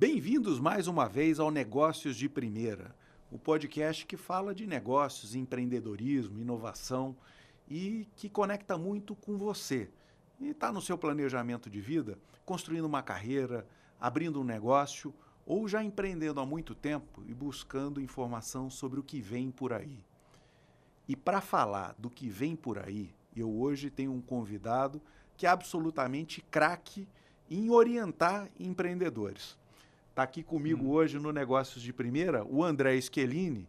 Bem-vindos mais uma vez ao Negócios de Primeira, o podcast que fala de negócios, empreendedorismo, inovação e que conecta muito com você. E está no seu planejamento de vida, construindo uma carreira, abrindo um negócio ou já empreendendo há muito tempo e buscando informação sobre o que vem por aí. E para falar do que vem por aí, eu hoje tenho um convidado que é absolutamente craque em orientar empreendedores. Está aqui comigo hoje no Negócios de Primeira o André Schettini,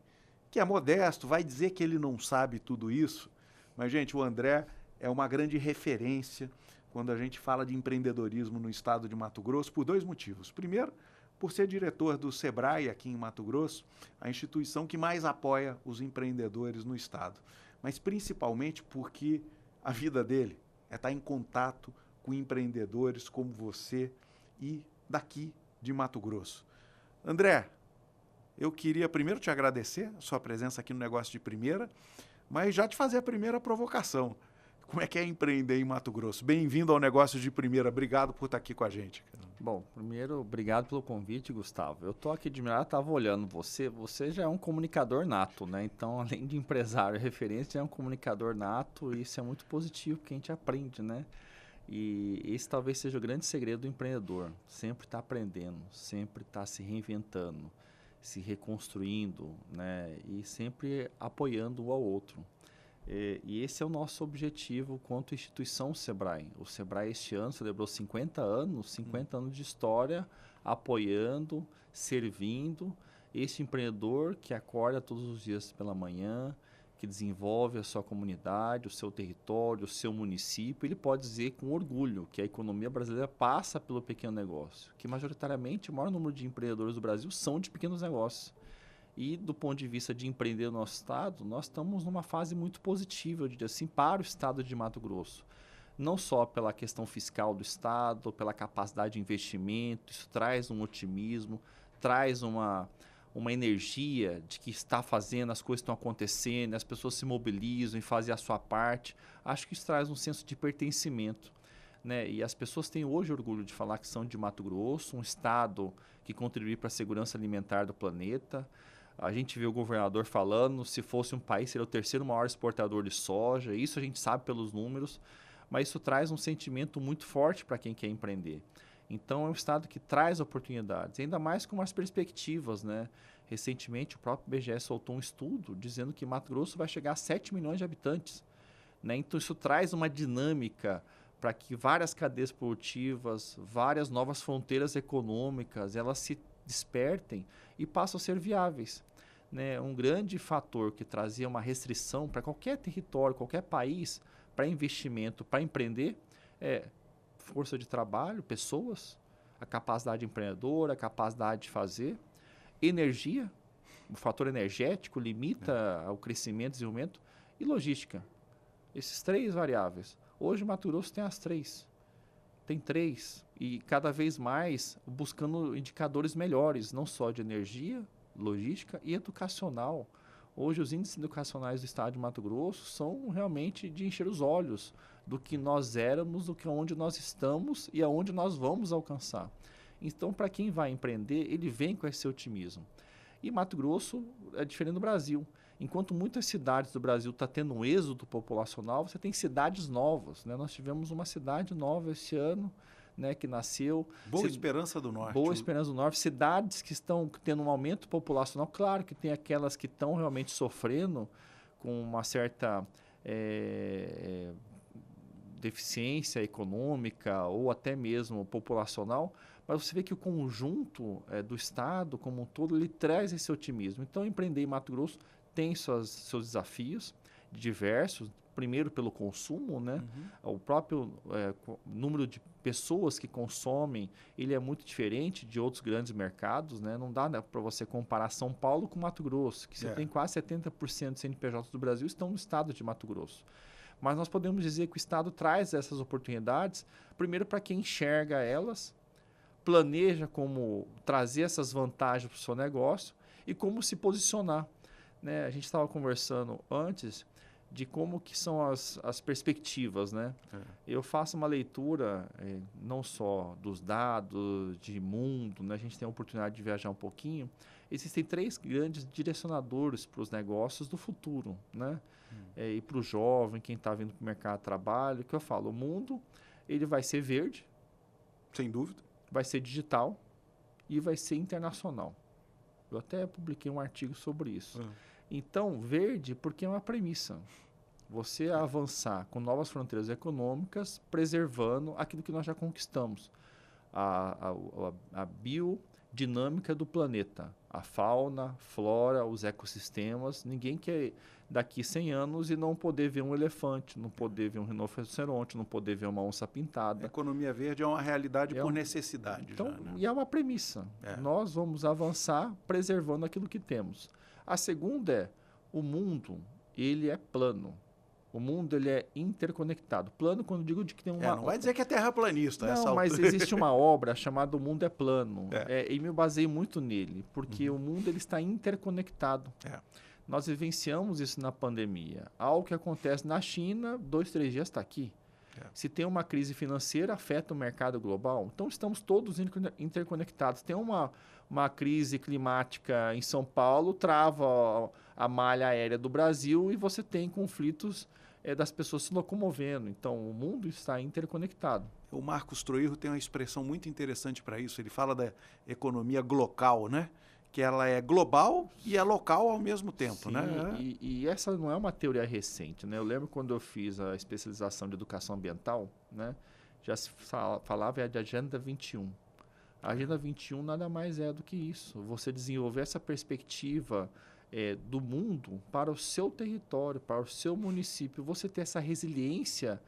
que é modesto, vai dizer que ele não sabe tudo isso, mas, gente, o André é uma grande referência quando a gente fala de empreendedorismo no estado de Mato Grosso por dois motivos. Primeiro, por ser diretor do Sebrae aqui em Mato Grosso, a instituição que mais apoia os empreendedores no estado, mas principalmente porque a vida dele é estar em contato com empreendedores como você e daqui de Mato Grosso. André, eu queria primeiro te agradecer a sua presença aqui no Negócio de Primeira, mas já te fazer a primeira provocação. Como é que é empreender em Mato Grosso? Bem-vindo ao Negócio de Primeira. Obrigado por estar aqui com a gente. Bom, primeiro, obrigado pelo convite, Gustavo. Eu tô aqui de mirar, estava olhando você já é um comunicador nato, né? Então, além de empresário referência, já é um comunicador nato e isso é muito positivo, porque a gente aprende, né? E esse talvez seja o grande segredo do empreendedor. Sempre está aprendendo, sempre está se reinventando, se reconstruindo, né? E sempre apoiando um ao outro. E esse é o nosso objetivo quanto instituição Sebrae. O Sebrae este ano celebrou 50 anos de história, apoiando, servindo esse empreendedor que acorda todos os dias pela manhã, que desenvolve a sua comunidade, o seu território, o seu município. Ele pode dizer com orgulho que a economia brasileira passa pelo pequeno negócio, que majoritariamente o maior número de empreendedores do Brasil são de pequenos negócios. E do ponto de vista de empreender no nosso estado, nós estamos numa fase muito positiva, eu diria assim, para o estado de Mato Grosso. Não só pela questão fiscal do estado, pela capacidade de investimento, isso traz um otimismo, traz uma energia de que está fazendo, as coisas estão acontecendo, as pessoas se mobilizam e fazem a sua parte. Acho que isso traz um senso de pertencimento, né? E as pessoas têm hoje orgulho de falar que são de Mato Grosso, um estado que contribui para a segurança alimentar do planeta. A gente vê o governador falando, se fosse um país, seria o terceiro maior exportador de soja. Isso a gente sabe pelos números, mas isso traz um sentimento muito forte para quem quer empreender. Então, é um estado que traz oportunidades, ainda mais com umas perspectivas, né? Recentemente, o próprio IBGE soltou um estudo dizendo que Mato Grosso vai chegar a 7 milhões de habitantes, né? Então, isso traz uma dinâmica para que várias cadeias produtivas, várias novas fronteiras econômicas, elas se despertem e passam a ser viáveis, né? Um grande fator que trazia uma restrição para qualquer território, qualquer país, para investimento, para empreender, é força de trabalho, pessoas, a capacidade empreendedora, a capacidade de fazer, energia, o fator energético limita o crescimento e desenvolvimento, e logística. Esses três variáveis. Hoje o Mato Grosso tem as três. Tem três. E cada vez mais buscando indicadores melhores, não só de energia, logística e educacional. Hoje os índices educacionais do estado de Mato Grosso são realmente de encher os olhos do que nós éramos, do que onde nós estamos e aonde nós vamos alcançar. Então, para quem vai empreender, ele vem com esse otimismo. E Mato Grosso é diferente do Brasil. Enquanto muitas cidades do Brasil estão tendo um êxodo populacional, você tem cidades novas, né? Nós tivemos uma cidade nova este ano, né, que nasceu. Boa Esperança do Norte. Boa Esperança do Norte. Cidades que estão tendo um aumento populacional. Claro que tem aquelas que estão realmente sofrendo com uma certa deficiência econômica ou até mesmo populacional, mas você vê que o conjunto do estado como um todo, ele traz esse otimismo. Então, empreender em Mato Grosso tem seus desafios diversos, primeiro pelo consumo, né? O próprio número de pessoas que consomem, ele é muito diferente de outros grandes mercados, né? Não dá, né, para você comparar São Paulo com Mato Grosso, que você tem quase 70% dos CNPJs do Brasil estão no estado de Mato Grosso. Mas nós podemos dizer que o estado traz essas oportunidades, primeiro para quem enxerga elas, planeja como trazer essas vantagens para o seu negócio e como se posicionar, né? A gente estava conversando antes de como que são as perspectivas, né? Eu faço uma leitura não só dos dados, de mundo, né? A gente tem a oportunidade de viajar um pouquinho. Existem 3 grandes direcionadores para os negócios do futuro, né? E para o jovem, quem está vindo para o mercado de trabalho, que eu falo, o mundo ele vai ser verde, sem dúvida, vai ser digital e vai ser internacional. Eu até publiquei um artigo sobre isso. Então, verde, porque é uma premissa. Você avançar com novas fronteiras econômicas, preservando aquilo que nós já conquistamos. A biodinâmica do planeta. A fauna, flora, os ecossistemas. Ninguém quer daqui 100 anos e não poder ver um elefante, não poder ver um rinoceronte, não poder ver uma onça pintada. A economia verde é uma realidade por necessidade. Então, já, né? E é uma premissa. Nós vamos avançar preservando aquilo que temos. A segunda é, o mundo, ele é plano. O mundo ele é interconectado. Plano, quando digo de que tem uma... não vai dizer que é terraplanista. Não, mas existe uma obra chamada O Mundo é Plano. E me baseio muito nele, porque o mundo ele está interconectado. Nós vivenciamos isso na pandemia. Algo que acontece na China, 2, 3 dias está aqui. Se tem uma crise financeira, afeta o mercado global. Então, estamos todos interconectados. Tem uma crise climática em São Paulo, trava a malha aérea do Brasil e você tem conflitos das pessoas se locomovendo. Então, o mundo está interconectado. O Marcos Troirro tem uma expressão muito interessante para isso. Ele fala da economia glocal, né? Que ela é global e é local ao mesmo tempo, Sim, né? E essa não é uma teoria recente, né? Eu lembro quando eu fiz a especialização de educação ambiental, né? Já se falava de Agenda 21. A Agenda 21 nada mais é do que isso. Você desenvolver essa perspectiva do mundo para o seu território, para o seu município. Você ter essa resiliência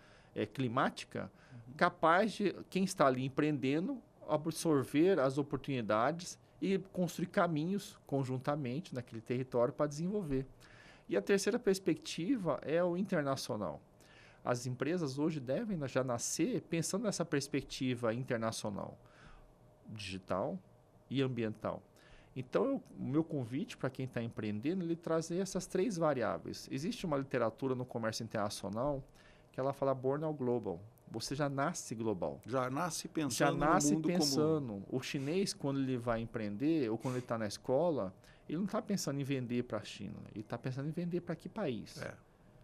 climática capaz de, quem está ali empreendendo, absorver as oportunidades e construir caminhos conjuntamente naquele território para desenvolver. E a terceira perspectiva é o internacional. As empresas hoje devem já nascer pensando nessa perspectiva internacional, digital e ambiental. Então, o meu convite para quem está empreendendo é ele trazer essas 3 variáveis. Existe uma literatura no comércio internacional que ela fala Born ao Global. Você já nasce global. Já nasce pensando no mundo como... O chinês, quando ele vai empreender, ou quando ele está na escola, ele não está pensando em vender para a China. Ele está pensando em vender para que país?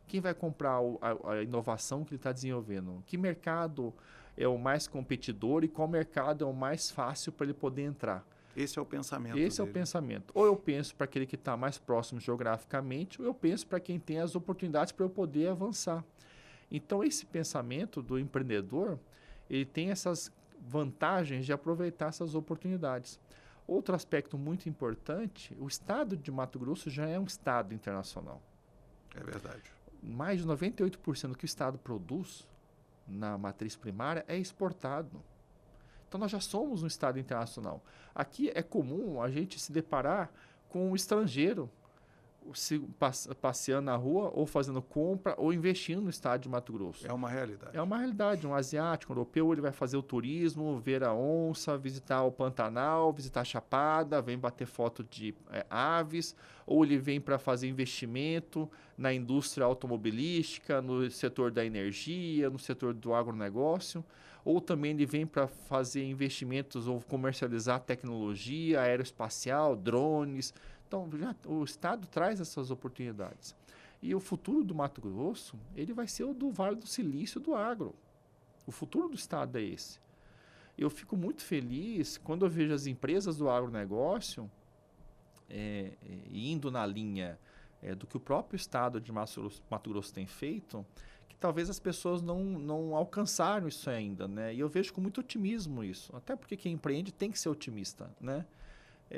Quem vai comprar a inovação que ele está desenvolvendo? Que mercado é o mais competidor e qual mercado é o mais fácil para ele poder entrar? Esse é o pensamento Esse dele. É o pensamento. Ou eu penso para aquele que está mais próximo geograficamente, ou eu penso para quem tem as oportunidades para eu poder avançar. Então, esse pensamento do empreendedor, ele tem essas vantagens de aproveitar essas oportunidades. Outro aspecto muito importante, o estado de Mato Grosso já é um estado internacional. É verdade. Mais de 98% do que o estado produz na matriz primária é exportado. Então, nós já somos um estado internacional. Aqui é comum a gente se deparar com um estrangeiro passeando na rua, ou fazendo compra, ou investindo no estado de Mato Grosso. É uma realidade. É uma realidade. Um asiático, um europeu, ele vai fazer o turismo, ver a onça, visitar o Pantanal, visitar a Chapada, vem bater foto de aves, ou ele vem para fazer investimento na indústria automobilística, no setor da energia, no setor do agronegócio, ou também ele vem para fazer investimentos ou comercializar tecnologia aeroespacial, drones. Então, o Estado traz essas oportunidades. E o futuro do Mato Grosso, ele vai ser o do Vale do Silício do agro. O futuro do Estado é esse. Eu fico muito feliz quando eu vejo as empresas do agronegócio indo na linha do que o próprio Estado de Mato Grosso tem feito, que talvez as pessoas não alcançaram isso ainda, né? E eu vejo com muito otimismo isso. Até porque quem empreende tem que ser otimista, né?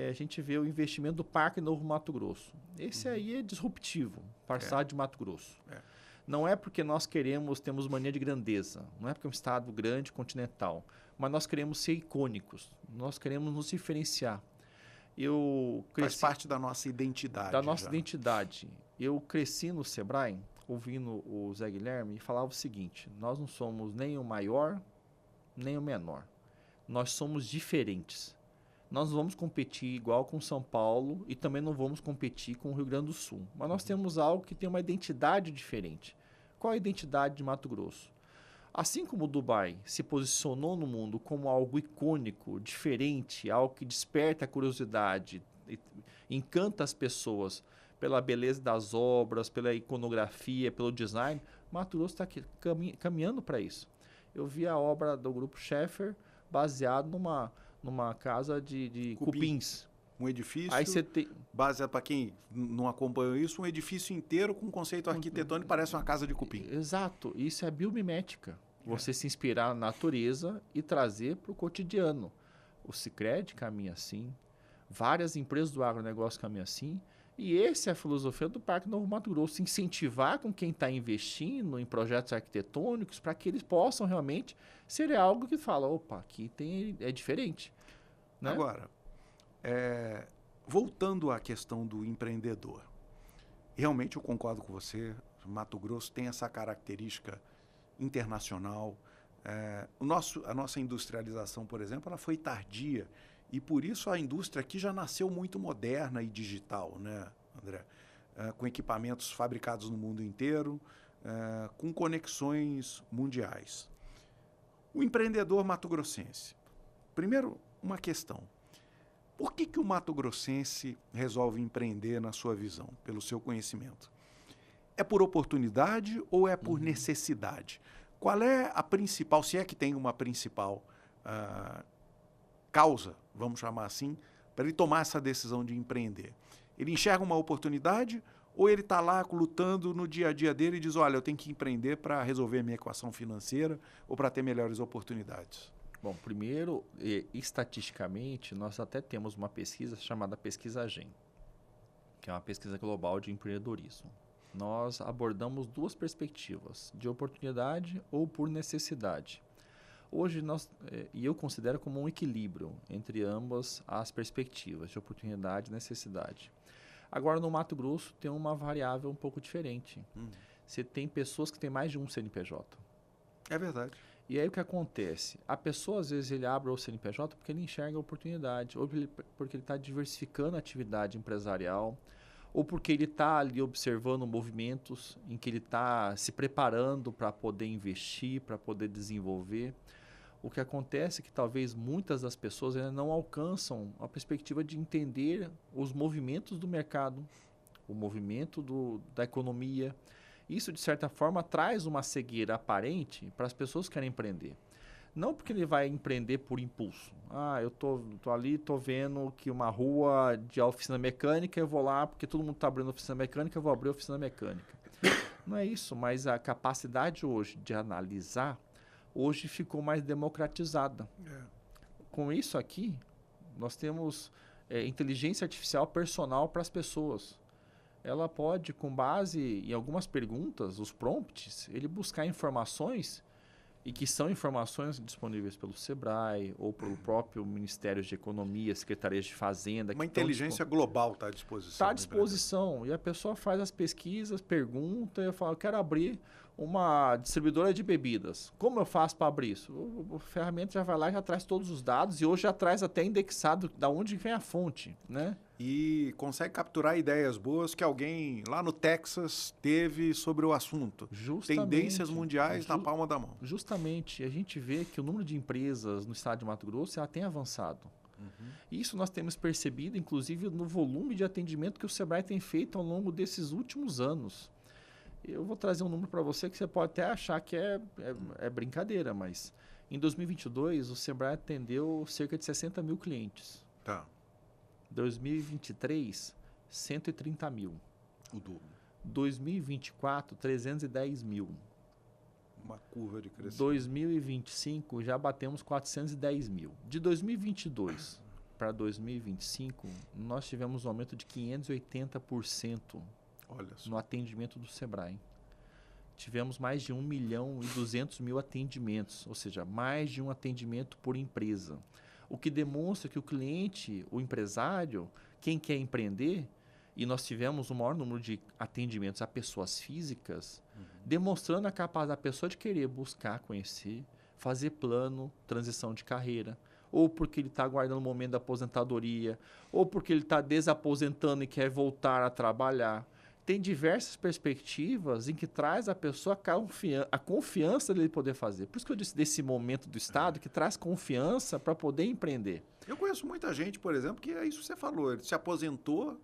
A gente vê o investimento do Parque Novo Mato Grosso. Esse aí é disruptivo, passar de Mato Grosso. Não é porque nós temos mania de grandeza, não é porque é um estado grande, continental, mas nós queremos ser icônicos, nós queremos nos diferenciar. Faz parte da nossa identidade. Da nossa identidade. Eu cresci no Sebrae, ouvindo o Zé Guilherme, e falava o seguinte: nós não somos nem o maior, nem o menor. Nós somos diferentes. Nós não vamos competir igual com São Paulo e também não vamos competir com o Rio Grande do Sul. Mas nós temos algo que tem uma identidade diferente. Qual a identidade de Mato Grosso? Assim como Dubai se posicionou no mundo como algo icônico, diferente, algo que desperta a curiosidade, encanta as pessoas pela beleza das obras, pela iconografia, pelo design, Mato Grosso está caminhando para isso. Eu vi a obra do Grupo Schaeffer baseado numa casa de cupins. Um edifício, Aí você tem... baseado, para quem não acompanhou isso, um edifício inteiro com conceito arquitetônico, parece uma casa de cupim. Exato, isso é biomimética. Você se inspirar na natureza e trazer para o cotidiano. O Sicredi caminha assim, várias empresas do agronegócio caminham assim, e essa é a filosofia do Parque Novo Mato Grosso, incentivar com quem está investindo em projetos arquitetônicos para que eles possam realmente ser algo que fala, opa, aqui é diferente. Né? Agora, voltando à questão do empreendedor, realmente eu concordo com você, Mato Grosso tem essa característica internacional. A nossa industrialização, por exemplo, ela foi tardia e por isso a indústria aqui já nasceu muito moderna e digital, né, André? Com equipamentos fabricados no mundo inteiro, com conexões mundiais. O empreendedor mato-grossense. Primeiro, uma questão. Por que o mato-grossense resolve empreender na sua visão, pelo seu conhecimento? É por oportunidade ou é por necessidade? Qual é a principal, se é que tem uma principal causa, vamos chamar assim, para ele tomar essa decisão de empreender? Ele enxerga uma oportunidade ou ele está lá lutando no dia a dia dele e diz, olha, eu tenho que empreender para resolver a minha equação financeira ou para ter melhores oportunidades? Bom, primeiro, estatisticamente, nós até temos uma pesquisa chamada Pesquisa GEM, que é uma pesquisa global de empreendedorismo. Nós abordamos duas perspectivas, de oportunidade ou por necessidade. Hoje, e eu considero como um equilíbrio entre ambas as perspectivas, de oportunidade e necessidade. Agora, no Mato Grosso, tem uma variável um pouco diferente. Você tem pessoas que têm mais de um CNPJ. É verdade. E aí o que acontece? A pessoa, às vezes, ele abre o CNPJ porque ele enxerga a oportunidade, ou porque ele está diversificando a atividade empresarial, ou porque ele está ali observando movimentos em que ele está se preparando para poder investir, para poder desenvolver. O que acontece é que talvez muitas das pessoas ainda não alcançam a perspectiva de entender os movimentos do mercado, o movimento da economia. Isso, de certa forma, traz uma cegueira aparente para as pessoas que querem empreender. Não porque ele vai empreender por impulso. Eu tô ali, tô vendo que uma rua de oficina mecânica, eu vou lá porque todo mundo está abrindo oficina mecânica, eu vou abrir oficina mecânica. Não é isso, mas a capacidade hoje de analisar, hoje ficou mais democratizada. Com isso aqui, nós temos inteligência artificial personal para as pessoas. Ela pode, com base em algumas perguntas, os prompts, ele buscar informações e que são informações disponíveis pelo Sebrae ou pelo próprio Ministério de Economia, Secretarias de Fazenda. Uma inteligência global está à disposição. Está à disposição. E a pessoa faz as pesquisas, pergunta, e eu falo, eu quero abrir uma distribuidora de bebidas. Como eu faço para abrir isso? A ferramenta já vai lá e já traz todos os dados e hoje já traz até indexado da onde vem a fonte, né? E consegue capturar ideias boas que alguém lá no Texas teve sobre o assunto. Justamente. Tendências mundiais na palma da mão. Justamente. A gente vê que o número de empresas no estado de Mato Grosso ela tem avançado. Isso nós temos percebido, inclusive, no volume de atendimento que o Sebrae tem feito ao longo desses últimos anos. Eu vou trazer um número para você que você pode até achar que é brincadeira, mas em 2022 o Sebrae atendeu cerca de 60 mil clientes. Tá. 2023, 130 mil. O dobro. 2024, 310 mil. Uma curva de crescimento. 2025, já batemos 410 mil. De 2022 para 2025, nós tivemos um aumento de 580% no atendimento do Sebrae. Tivemos mais de 1.200.000 atendimentos, ou seja, mais de um atendimento por empresa. O que demonstra que o cliente, o empresário, quem quer empreender, e nós tivemos o maior número de atendimentos a pessoas físicas, demonstrando a capacidade da pessoa de querer buscar, conhecer, fazer plano, transição de carreira. ou porque ele está aguardando o momento da aposentadoria, ou porque ele está desaposentando e quer voltar a trabalhar. Tem diversas perspectivas em que traz a pessoa a confiança dele poder fazer. Por isso que eu disse desse momento do Estado que traz confiança para poder empreender. Eu conheço muita gente, por exemplo, que é isso que você falou. Ele se aposentou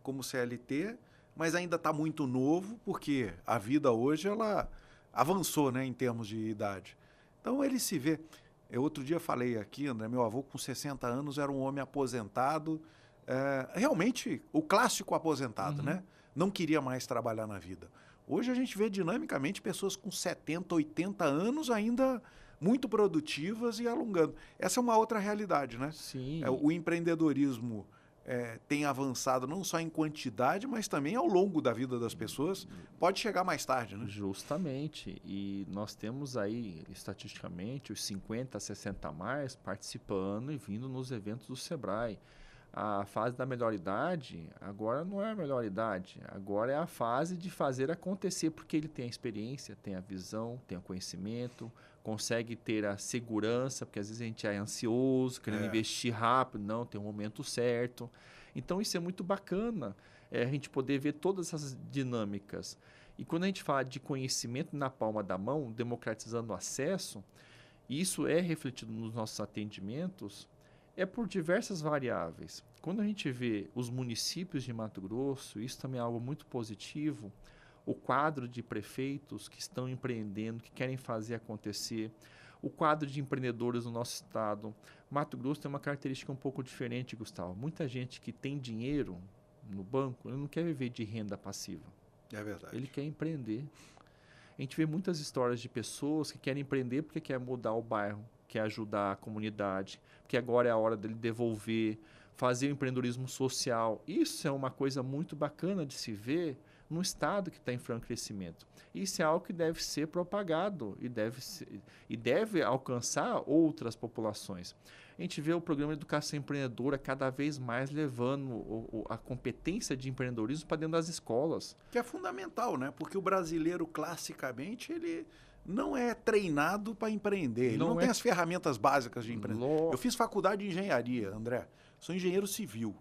como CLT, mas ainda está muito novo, porque a vida hoje ela avançou, né, em termos de idade. Então ele se vê. Eu outro dia falei aqui, André, meu avô com 60 anos era um homem aposentado, realmente o clássico aposentado, né? Não queria mais trabalhar na vida. Hoje a gente vê dinamicamente pessoas com 70, 80 anos ainda muito produtivas e alongando. Essa é uma outra realidade, né? Sim. O empreendedorismo tem avançado não só em quantidade, mas também ao longo da vida das pessoas. Pode chegar mais tarde, né? Justamente. E nós temos aí, estatisticamente, os 50, 60 a mais participando e vindo nos eventos do Sebrae. A fase da melhor idade, agora não é a melhor idade. Agora é a fase de fazer acontecer, porque ele tem a experiência, tem a visão, tem o conhecimento, consegue ter a segurança, porque às vezes a gente é ansioso, querendo investir rápido, não, tem um momento certo. Então isso é muito bacana, a gente poder ver todas essas dinâmicas. E quando a gente fala de conhecimento na palma da mão, democratizando o acesso, isso é refletido nos nossos atendimentos, é por diversas variáveis. Quando a gente vê os municípios de Mato Grosso, isso também é algo muito positivo, o quadro de prefeitos que estão empreendendo, que querem fazer acontecer, o quadro de empreendedores no nosso estado. Mato Grosso tem uma característica um pouco diferente, Gustavo. Muita gente que tem dinheiro no banco, ele não quer viver de renda passiva. É verdade. Ele quer empreender. A gente vê muitas histórias de pessoas que querem empreender porque quer mudar o bairro, quer ajudar a comunidade, porque agora é a hora dele devolver, fazer o empreendedorismo social. Isso é uma coisa muito bacana de se ver num estado que está em franco crescimento. Isso é algo que deve ser propagado e deve alcançar outras populações. A gente vê o programa de educação empreendedora cada vez mais levando a competência de empreendedorismo para dentro das escolas. Que é fundamental, né? Porque o brasileiro, classicamente, ele não é treinado para empreender. Ele não tem as ferramentas básicas de empreender. Eu fiz faculdade de engenharia, André. Sou engenheiro civil.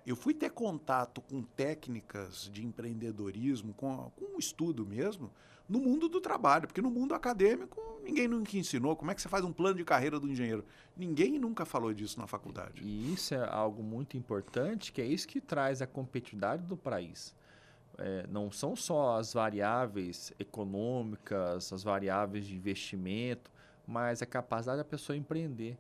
Eu fui ter contato com técnicas de empreendedorismo, com o estudo mesmo, no mundo do trabalho. Porque no mundo acadêmico, ninguém nunca ensinou como é que você faz um plano de carreira do engenheiro. Ninguém nunca falou disso na faculdade. E isso é algo muito importante, que é isso que traz a competitividade do país. Não são só as variáveis econômicas, as variáveis de investimento, mas a capacidade da pessoa empreender.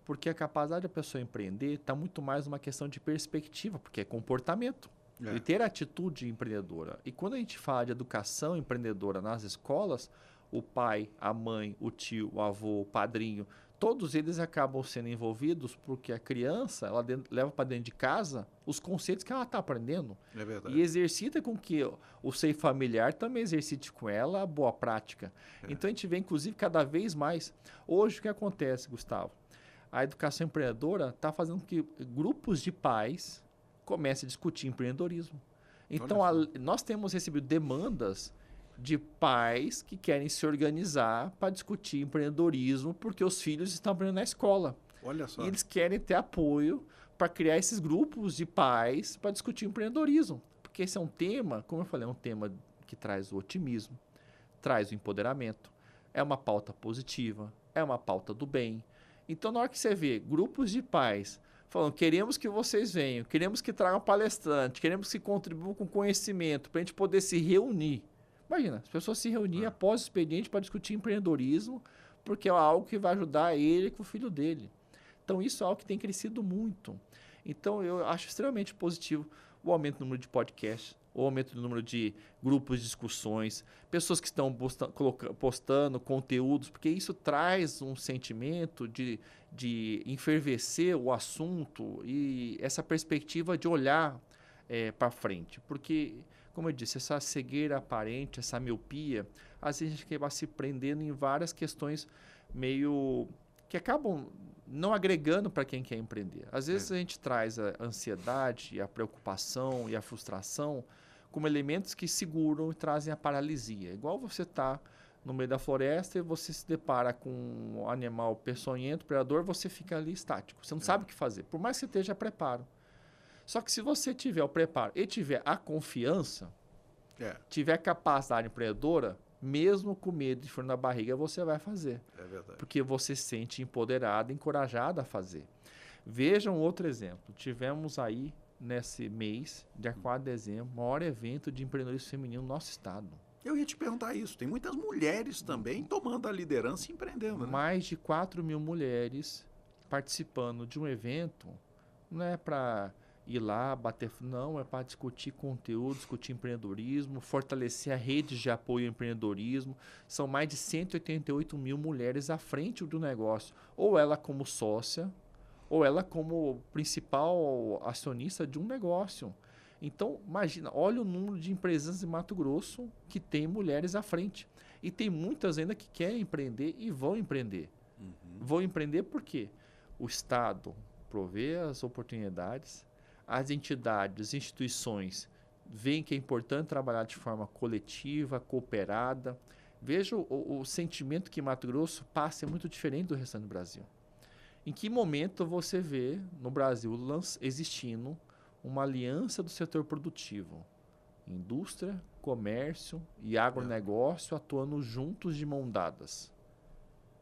Porque a capacidade da pessoa empreender está muito mais uma questão de perspectiva, porque é comportamento. E ter atitude empreendedora. E quando a gente fala de educação empreendedora nas escolas, o pai, a mãe, o tio, o avô, o padrinho, todos eles acabam sendo envolvidos porque a criança ela leva para dentro de casa os conceitos que ela está aprendendo. É verdade. E exercita com que o seio familiar também exercite com ela a boa prática. Então a gente vê, inclusive, cada vez mais. Hoje o que acontece, Gustavo? A educação empreendedora está fazendo com que grupos de pais comecem a discutir empreendedorismo. Então nós temos recebido demandas de pais que querem se organizar para discutir empreendedorismo porque os filhos estão aprendendo na escola. Olha só. E eles querem ter apoio para criar esses grupos de pais para discutir empreendedorismo. Porque esse é um tema, como eu falei, é um tema que traz o otimismo, traz o empoderamento, é uma pauta positiva, é uma pauta do bem. Então, na hora que você vê grupos de pais falando, queremos que vocês venham, queremos que tragam palestrante, queremos que contribuam com conhecimento para a gente poder se reunir. Imagina, as pessoas se reunirem após o expediente para discutir empreendedorismo, porque é algo que vai ajudar ele com o filho dele. Então, isso é algo que tem crescido muito. Então, eu acho extremamente positivo o aumento do número de podcasts, o aumento do número de grupos de discussões, pessoas que estão postando conteúdos, porque isso traz um sentimento de enfervecer o assunto e essa perspectiva de olhar para frente. Porque, como eu disse, essa cegueira aparente, essa miopia, às vezes a gente acaba se prendendo em várias questões meio que acabam não agregando para quem quer empreender. Às vezes a gente traz a ansiedade, a preocupação e a frustração como elementos que seguram e trazem a paralisia. Igual você está no meio da floresta e você se depara com um animal peçonhento, predador, você fica ali estático. Você não sabe o que fazer, por mais que você esteja preparo. Só que se você tiver o preparo e tiver a confiança, tiver capacidade empreendedora, mesmo com medo de frio na barriga, você vai fazer. É verdade. Porque você se sente empoderado, encorajado a fazer. Veja um outro exemplo. Tivemos aí, nesse mês, dia 4 de dezembro, o maior evento de empreendedorismo feminino no nosso estado. Eu ia te perguntar isso. Tem muitas mulheres também tomando a liderança e empreendendo, né? Mais de 4.000 mulheres participando de um evento. Não é para ir lá, bater... Não, é para discutir conteúdo, discutir empreendedorismo, fortalecer a rede de apoio ao empreendedorismo. São mais de 188.000 mulheres à frente do negócio. Ou ela como sócia, ou ela como principal acionista de um negócio. Então, imagina, olha o número de empresas em Mato Grosso que tem mulheres à frente. E tem muitas ainda que querem empreender e vão empreender. Vão empreender por quê? O Estado provê as oportunidades, as entidades, as instituições veem que é importante trabalhar de forma coletiva, cooperada. Veja o sentimento que Mato Grosso passa é muito diferente do restante do Brasil. Em que momento você vê no Brasil existindo uma aliança do setor produtivo, indústria, comércio e agronegócio atuando juntos de mão dadas?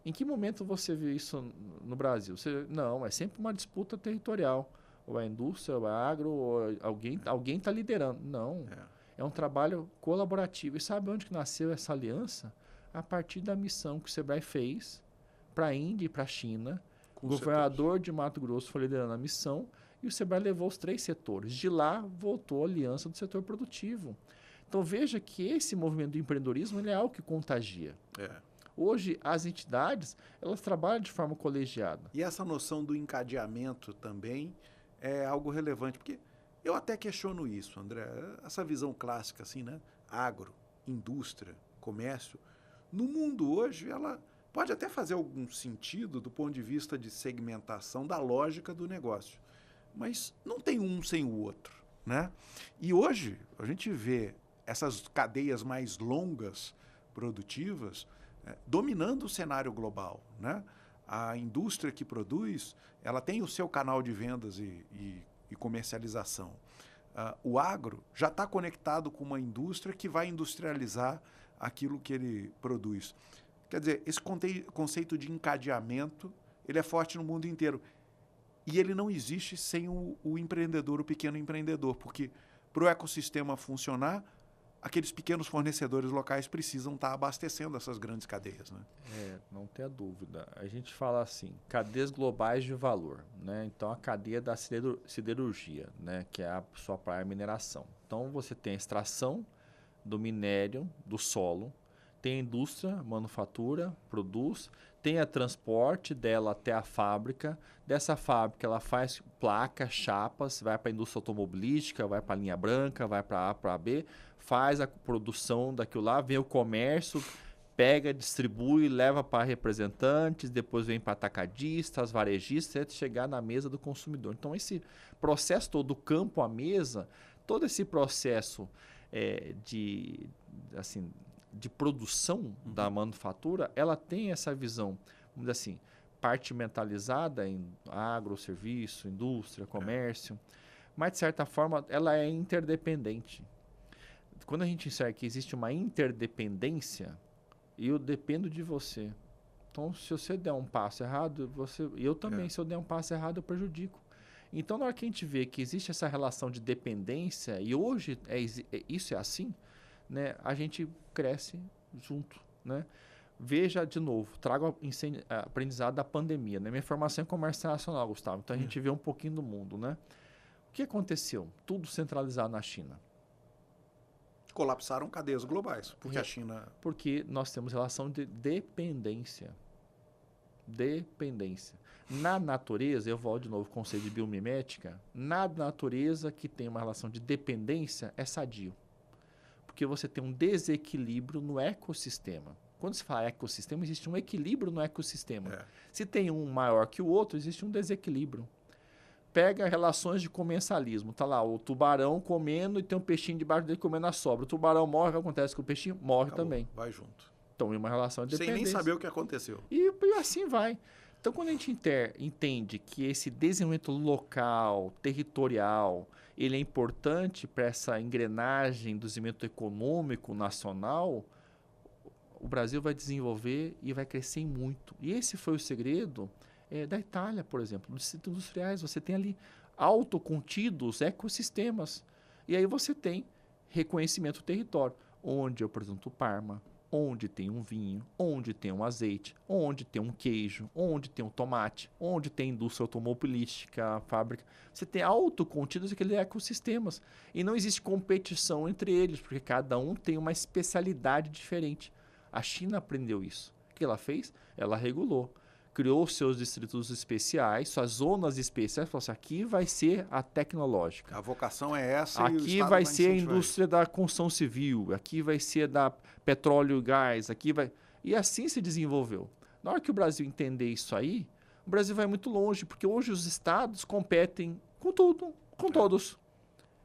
Em que momento você vê isso no Brasil? Não, é sempre uma disputa territorial. Ou é a indústria, ou é a agro, ou alguém está liderando. Não, é um trabalho colaborativo. E sabe onde que nasceu essa aliança? A partir da missão que o Sebrae fez para a Índia e para a China. O governador de Mato Grosso foi liderando a missão e o Sebrae levou os 3 setores. De lá, voltou a aliança do setor produtivo. Então, veja que esse movimento do empreendedorismo ele é algo que contagia. Hoje, as entidades, elas trabalham de forma colegiada. E essa noção do encadeamento também é algo relevante, porque eu até questiono isso, André. Essa visão clássica, assim, né? Agro, indústria, comércio. No mundo hoje, ela pode até fazer algum sentido do ponto de vista de segmentação da lógica do negócio. Mas não tem um sem o outro, né? E hoje a gente vê essas cadeias mais longas, produtivas, dominando o cenário global, né? A indústria que produz, ela tem o seu canal de vendas e comercialização. O agro já está conectado com uma indústria que vai industrializar aquilo que ele produz. Quer dizer, esse conceito de encadeamento, ele é forte no mundo inteiro. E ele não existe sem o empreendedor, o pequeno empreendedor, porque para o ecossistema funcionar, aqueles pequenos fornecedores locais precisam estar abastecendo essas grandes cadeias, né? Não tenha dúvida. A gente fala assim, cadeias globais de valor, né? Então, a cadeia da siderurgia, né? Que é a sua praia mineração. Então, você tem a extração do minério, do solo, tem a indústria, manufatura, produz, tem a transporte dela até a fábrica. Dessa fábrica, ela faz placas, chapas, vai para a indústria automobilística, vai para a linha branca, vai para A, para B, faz a produção daquilo lá, vem o comércio, pega, distribui, leva para representantes, depois vem para atacadistas, varejistas, até chegar na mesa do consumidor. Então, esse processo todo, do campo à mesa, todo esse processo de produção da manufatura, ela tem essa visão, vamos dizer assim, partimentalizada em agro, serviço, indústria, comércio, mas, de certa forma, ela é interdependente. Quando a gente enxerga que existe uma interdependência, eu dependo de você. Então, se você der um passo errado, eu também, se eu der um passo errado, eu prejudico. Então, na hora que a gente vê que existe essa relação de dependência, e hoje isso é assim, né, a gente cresce junto, né? Veja de novo, trago aprendizado da pandemia, né? Minha formação em comércio internacional, Gustavo. Então a gente vê um pouquinho do mundo, né? O que aconteceu? Tudo centralizado na China. Colapsaram cadeias globais, porque a China... Porque nós temos relação de dependência. Dependência. Na natureza, eu volto de novo ao conceito de biomimética, na natureza que tem uma relação de dependência é sadio. Porque você tem um desequilíbrio no ecossistema. Quando se fala ecossistema, existe um equilíbrio no ecossistema. Se tem um maior que o outro, existe um desequilíbrio. Pega relações de comensalismo. Está lá o tubarão comendo e tem um peixinho debaixo dele comendo a sobra. O tubarão morre, o que acontece com o peixinho? Morre também. Vai junto. estão em uma relação de Sem dependência. nem saber o que aconteceu. E assim vai. Então, quando a gente entende que esse desenvolvimento local, territorial, ele é importante para essa engrenagem do desenvolvimento econômico nacional, o Brasil vai desenvolver e vai crescer muito. E esse foi o segredo da Itália, por exemplo, dos distritos industriais. Você tem ali autocontidos ecossistemas. E aí você tem reconhecimento do território, onde eu produzo Parma, onde tem um vinho, onde tem um azeite, onde tem um queijo, onde tem um tomate, onde tem indústria automobilística, fábrica. Você tem autocontidos aqueles ecossistemas. E não existe competição entre eles, porque cada um tem uma especialidade diferente. A China aprendeu isso. O que ela fez? Ela regulou. Criou seus distritos especiais, suas zonas especiais. Falou assim, aqui vai ser a tecnológica. A vocação é essa. Aqui vai ser a indústria da construção civil. Aqui vai ser da petróleo e gás. Aqui vai... E assim se desenvolveu. Na hora que o Brasil entender isso aí, o Brasil vai muito longe, porque hoje os estados competem com tudo, com todos.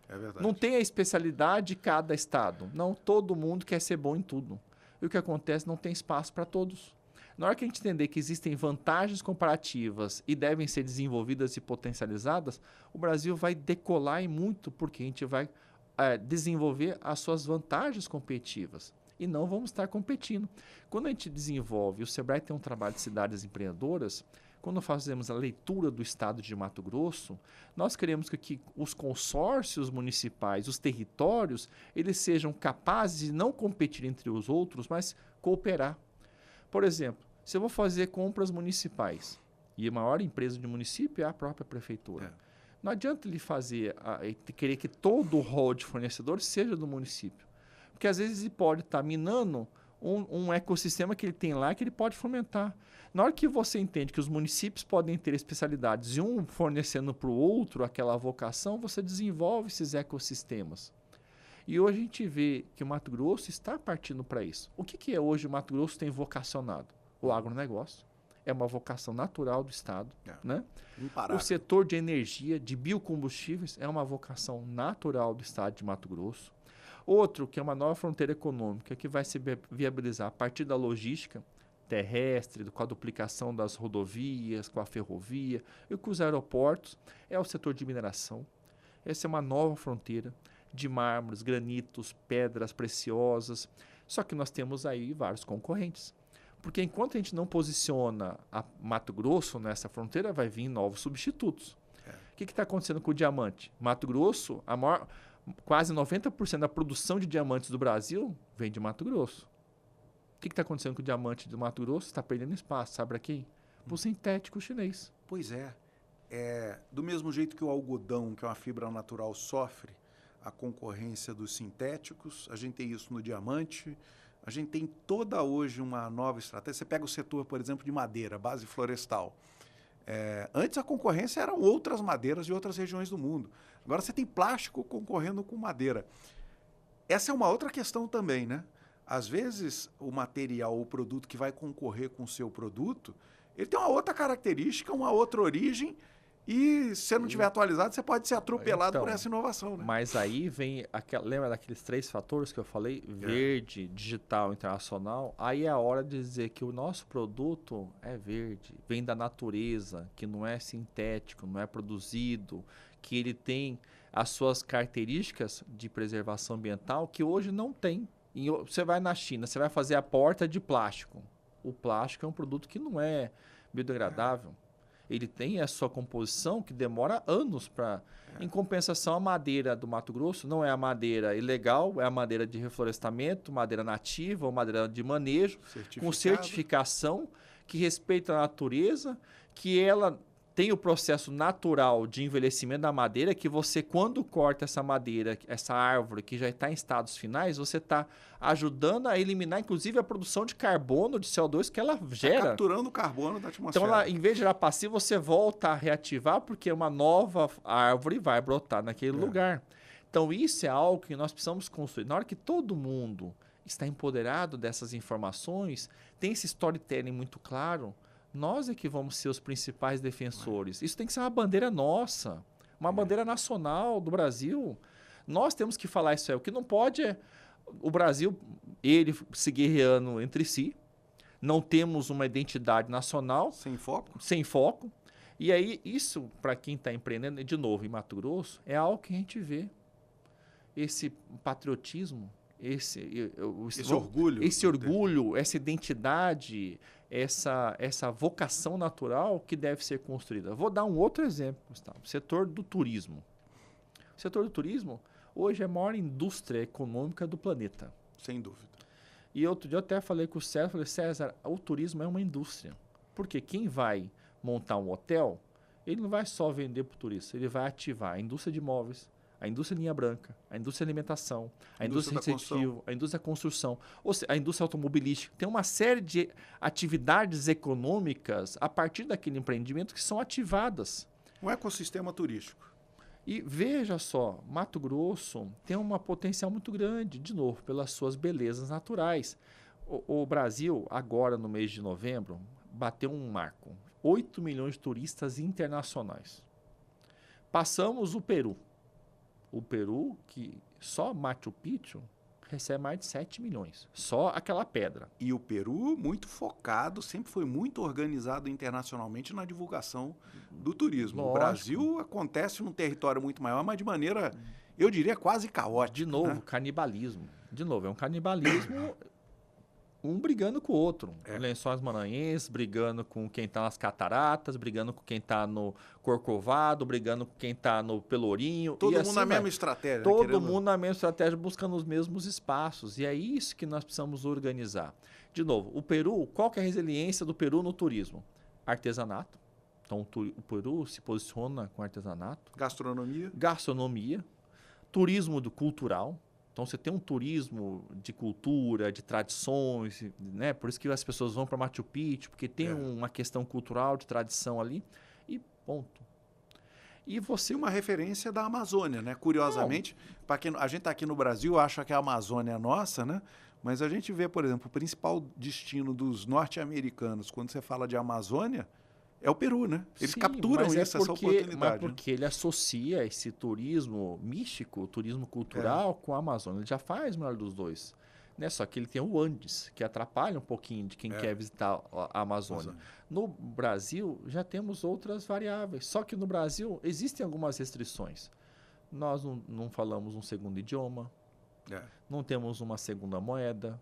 É verdade. Não tem a especialidade de cada estado. Não, todo mundo quer ser bom em tudo. E o que acontece? Não tem espaço para todos. Na hora que a gente entender que existem vantagens comparativas e devem ser desenvolvidas e potencializadas, o Brasil vai decolar e muito, porque a gente vai desenvolver as suas vantagens competitivas. E não vamos estar competindo. Quando a gente desenvolve, o Sebrae tem um trabalho de cidades empreendedoras, quando fazemos a leitura do estado de Mato Grosso, nós queremos que os consórcios municipais, os territórios, eles sejam capazes de não competir entre os outros, mas cooperar. Por exemplo, se eu vou fazer compras municipais e a maior empresa de município é a própria prefeitura, não adianta ele querer que todo o rol de fornecedores seja do município. Porque às vezes ele pode estar minando um ecossistema que ele tem lá que ele pode fomentar. Na hora que você entende que os municípios podem ter especialidades e um fornecendo para o outro aquela vocação, você desenvolve esses ecossistemas. E hoje a gente vê que o Mato Grosso está partindo para isso. O que é hoje o Mato Grosso tem vocacionado? O agronegócio. É uma vocação natural do Estado. Né? O setor de energia, de biocombustíveis, é uma vocação natural do Estado de Mato Grosso. Outro, que é uma nova fronteira econômica, que vai se viabilizar a partir da logística terrestre, com a duplicação das rodovias, com a ferrovia e com os aeroportos, é o setor de mineração. Essa é uma nova fronteira de mármores, granitos, pedras preciosas. Só que nós temos aí vários concorrentes. Porque enquanto a gente não posiciona a Mato Grosso nessa fronteira, vai vir novos substitutos. O que está acontecendo com o diamante? Mato Grosso, quase 90% da produção de diamantes do Brasil vem de Mato Grosso. O que está acontecendo com o diamante do Mato Grosso? Está perdendo espaço. Sabe para quem? Para o sintético chinês. Pois é. Do mesmo jeito que o algodão, que é uma fibra natural, sofre a concorrência dos sintéticos, a gente tem isso no diamante, a gente tem toda hoje uma nova estratégia. Você pega o setor, por exemplo, de madeira, base florestal. Antes a concorrência eram outras madeiras de outras regiões do mundo. Agora você tem plástico concorrendo com madeira. Essa é uma outra questão também, né? Às vezes o material, o produto que vai concorrer com o seu produto, ele tem uma outra característica, uma outra origem, e se você não estiver atualizado, você pode ser atropelado por essa inovação. Né? Mas aí vem, lembra daqueles 3 fatores que eu falei? Verde, digital, internacional. Aí é a hora de dizer que o nosso produto é verde, vem da natureza, que não é sintético, não é produzido, que ele tem as suas características de preservação ambiental que hoje não tem. Você vai na China, você vai fazer a porta de plástico. O plástico é um produto que não é biodegradável. Ele tem a sua composição que demora anos para... Em compensação, a madeira do Mato Grosso não é a madeira ilegal, é a madeira de reflorestamento, madeira nativa ou madeira de manejo, com certificação, que respeita a natureza, que ela tem o processo natural de envelhecimento da madeira, que você, quando corta essa madeira, essa árvore que já está em estados finais, você está ajudando a eliminar, inclusive, a produção de carbono, de CO2 que ela gera. Tá capturando o carbono da atmosfera. Então, ela, em vez de gerar passivo, você volta a reativar, porque uma nova árvore vai brotar naquele lugar. Então, isso é algo que nós precisamos construir. Na hora que todo mundo está empoderado dessas informações, tem esse storytelling muito claro, nós é que vamos ser os principais defensores. Isso tem que ser uma bandeira nossa, uma bandeira nacional do Brasil. Nós temos que falar isso aí. O que não pode é O Brasil, ele se guerreando entre si, não temos uma identidade nacional. Sem foco? Sem foco. E aí, isso, para quem está empreendendo, de novo, em Mato Grosso, é algo que a gente vê. Esse patriotismo, esse orgulho, essa identidade, essa vocação natural que deve ser construída. Vou dar um outro exemplo, Gustavo. O setor do turismo. O setor do turismo hoje é a maior indústria econômica do planeta. Sem dúvida. E outro dia eu até falei com o César, falei, César, o turismo é uma indústria. Porque quem vai montar um hotel, ele não vai só vender para o turista, ele vai ativar a indústria de imóveis, a indústria linha branca, a indústria de alimentação, a indústria de incentivo, a indústria da construção, ou seja, a indústria automobilística. Tem uma série de atividades econômicas a partir daquele empreendimento que são ativadas. Um ecossistema turístico. E veja só, Mato Grosso tem uma potencial muito grande, de novo, pelas suas belezas naturais. O Brasil, agora no mês de novembro, bateu um marco. 8 milhões de turistas internacionais. Passamos o Peru. O Peru, que só Machu Picchu recebe mais de 7 milhões. Só aquela pedra. E o Peru, muito focado, sempre foi muito organizado internacionalmente na divulgação do turismo. Lógico. O Brasil acontece num território muito maior, mas de maneira, eu diria, quase caótica. De novo, né? canibalismo. De novo, é um canibalismo um brigando com o outro. Lençóis Maranhenses, brigando com quem está nas Cataratas, brigando com quem está no Corcovado, brigando com quem está no Pelourinho. Todo mundo assim na mesma estratégia. Todo mundo na mesma estratégia, buscando os mesmos espaços. E é isso que nós precisamos organizar. De novo, o Peru, qual que é a resiliência do Peru no turismo? Artesanato. Então, o Peru se posiciona com artesanato. Gastronomia. Turismo cultural. Então, você tem um turismo de cultura, de tradições, né? Por isso que as pessoas vão para Machu Picchu, porque tem uma questão cultural, de tradição ali, e ponto. E você uma referência da Amazônia, né? Curiosamente, para quem a gente está aqui no Brasil, acha que a Amazônia é nossa, né? Mas a gente vê, por exemplo, o principal destino dos norte-americanos, quando você fala de Amazônia, é o Peru, né? Eles capturam essa oportunidade. Mas porque ele associa esse turismo místico, turismo cultural, com a Amazônia. Ele já faz o melhor dos dois. Né? Só que ele tem o Andes, que atrapalha um pouquinho de quem quer visitar a Amazônia. No Brasil, já temos outras variáveis. Só que no Brasil, existem algumas restrições. Nós não falamos um segundo idioma, não temos uma segunda moeda,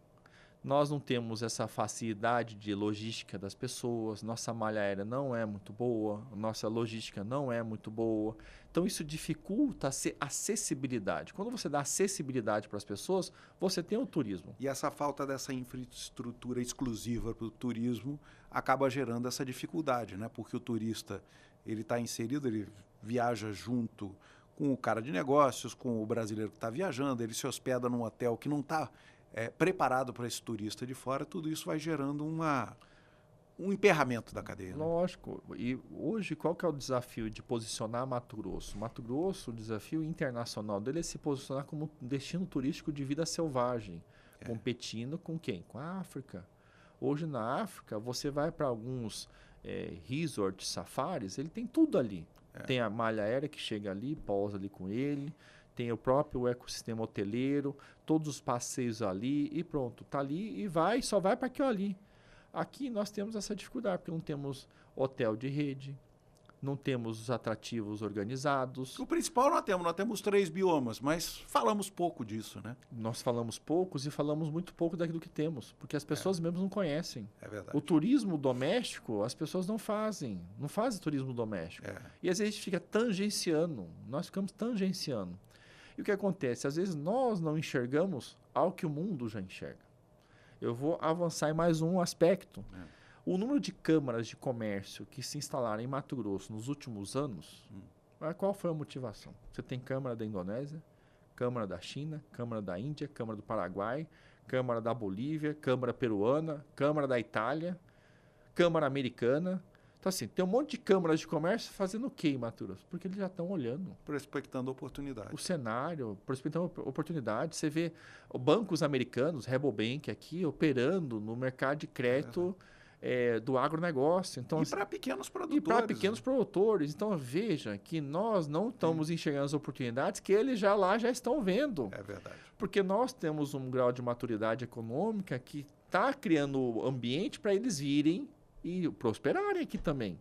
nós não temos essa facilidade de logística das pessoas, nossa malha aérea não é muito boa, nossa logística não é muito boa. Então, isso dificulta a acessibilidade. Quando você dá acessibilidade para as pessoas, você tem o turismo. E essa falta dessa infraestrutura exclusiva para o turismo acaba gerando essa dificuldade, né? Porque o turista ele está inserido, ele viaja junto com o cara de negócios, com o brasileiro que está viajando, ele se hospeda num hotel que não está preparado para esse turista de fora, tudo isso vai gerando um emperramento da cadeia. Né? Lógico. E hoje, qual que é o desafio de posicionar Mato Grosso? Mato Grosso, o desafio internacional dele é se posicionar como destino turístico de vida selvagem, competindo com quem? Com a África. Hoje, na África, você vai para alguns resorts, safaris, ele tem tudo ali. Tem a malha aérea que chega ali, pousa ali com ele, tem o próprio ecossistema hoteleiro, todos os passeios ali e pronto, tá ali e só vai para aquilo ali. Aqui nós temos essa dificuldade, porque não temos hotel de rede, não temos os atrativos organizados. O principal nós temos 3 biomas, mas falamos pouco disso, né? Nós falamos poucos e falamos muito pouco daquilo que temos, porque as pessoas mesmo não conhecem. É verdade. O turismo doméstico, as pessoas não fazem turismo doméstico. E às vezes a gente fica tangenciando, nós ficamos tangenciando. E o que acontece? Às vezes nós não enxergamos algo que o mundo já enxerga. Eu vou avançar em mais um aspecto. O número de câmaras de comércio que se instalaram em Mato Grosso nos últimos anos, qual foi a motivação? Você tem Câmara da Indonésia, Câmara da China, Câmara da Índia, Câmara do Paraguai, Câmara da Bolívia, Câmara peruana, Câmara da Itália, Câmara americana. Então, assim, tem um monte de câmaras de comércio fazendo o quê em Mato Grosso? Porque eles já estão olhando. Prospectando oportunidade. O cenário, prospectando oportunidade. Você vê bancos americanos, Rabobank aqui, operando no mercado de crédito do agronegócio. Então, E para pequenos e para produtores. pequenos produtores. Então, veja que nós não estamos enxergando as oportunidades que eles já estão vendo. É verdade. Porque nós temos um grau de maturidade econômica que está criando ambiente para eles virem e prosperarem aqui também.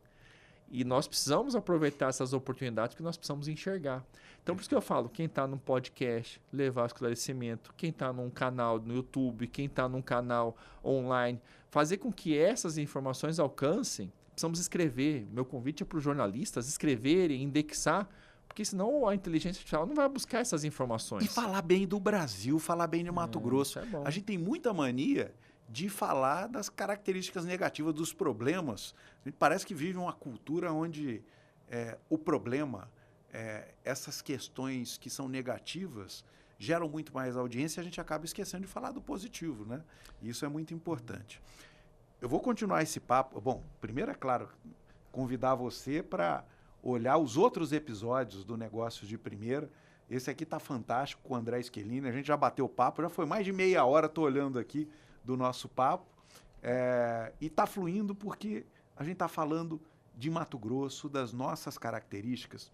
E nós precisamos aproveitar essas oportunidades que nós precisamos enxergar. Então, por isso que eu falo, quem está num podcast, levar esclarecimento, quem está num canal no YouTube, quem está num canal online, fazer com que essas informações alcancem, precisamos escrever. Meu convite é para os jornalistas escreverem, indexar, porque senão a inteligência artificial não vai buscar essas informações. E falar bem do Brasil, falar bem de Mato Grosso. Isso é bom. A gente tem muita mania de falar das características negativas, dos problemas. A gente parece que vive uma cultura onde o problema, essas questões que são negativas, geram muito mais audiência e a gente acaba esquecendo de falar do positivo, né? E isso é muito importante. Eu vou continuar esse papo. Bom, primeiro, é claro, convidar você para olhar os outros episódios do Negócios de Primeira. Esse aqui está fantástico com o André Schelini. A gente já bateu papo, já foi mais de meia hora, estou olhando aqui, do nosso papo. E está fluindo porque a gente está falando de Mato Grosso, das nossas características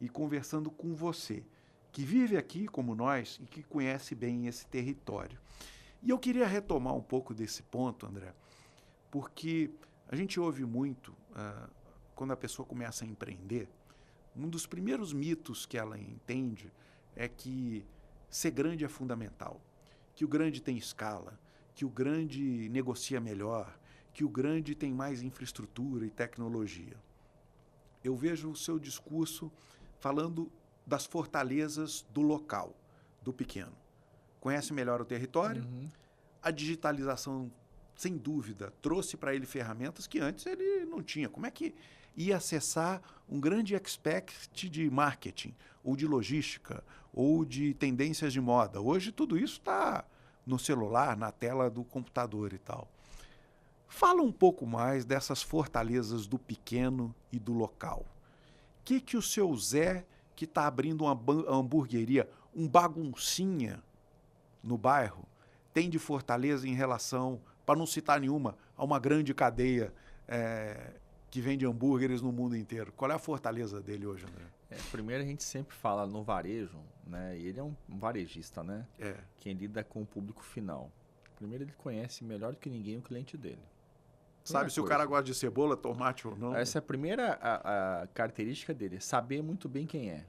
e conversando com você, que vive aqui como nós e que conhece bem esse território. E eu queria retomar um pouco desse ponto, André, porque a gente ouve muito, quando a pessoa começa a empreender, um dos primeiros mitos que ela entende é que ser grande é fundamental, que o grande tem escala, que o grande negocia melhor, que o grande tem mais infraestrutura e tecnologia. Eu vejo o seu discurso falando das fortalezas do local, do pequeno. Conhece melhor o território, a digitalização, sem dúvida, trouxe para ele ferramentas que antes ele não tinha. Como é que ia acessar um grande expert de marketing, ou de logística, ou de tendências de moda? Hoje tudo isso está no celular, na tela do computador e tal. Fala um pouco mais dessas fortalezas do pequeno e do local. O que o seu Zé, que está abrindo uma hamburgueria, um baguncinha no bairro, tem de fortaleza em relação, para não citar nenhuma, a uma grande cadeia que vende hambúrgueres no mundo inteiro? Qual é a fortaleza dele hoje, André? Primeiro, a gente sempre fala no varejo, né? E ele é um varejista, né? Quem lida com o público final. Primeiro, ele conhece melhor do que ninguém o cliente dele. Sabe se o cara gosta de cebola, tomate ou não? Essa é a primeira a característica dele, saber muito bem quem é.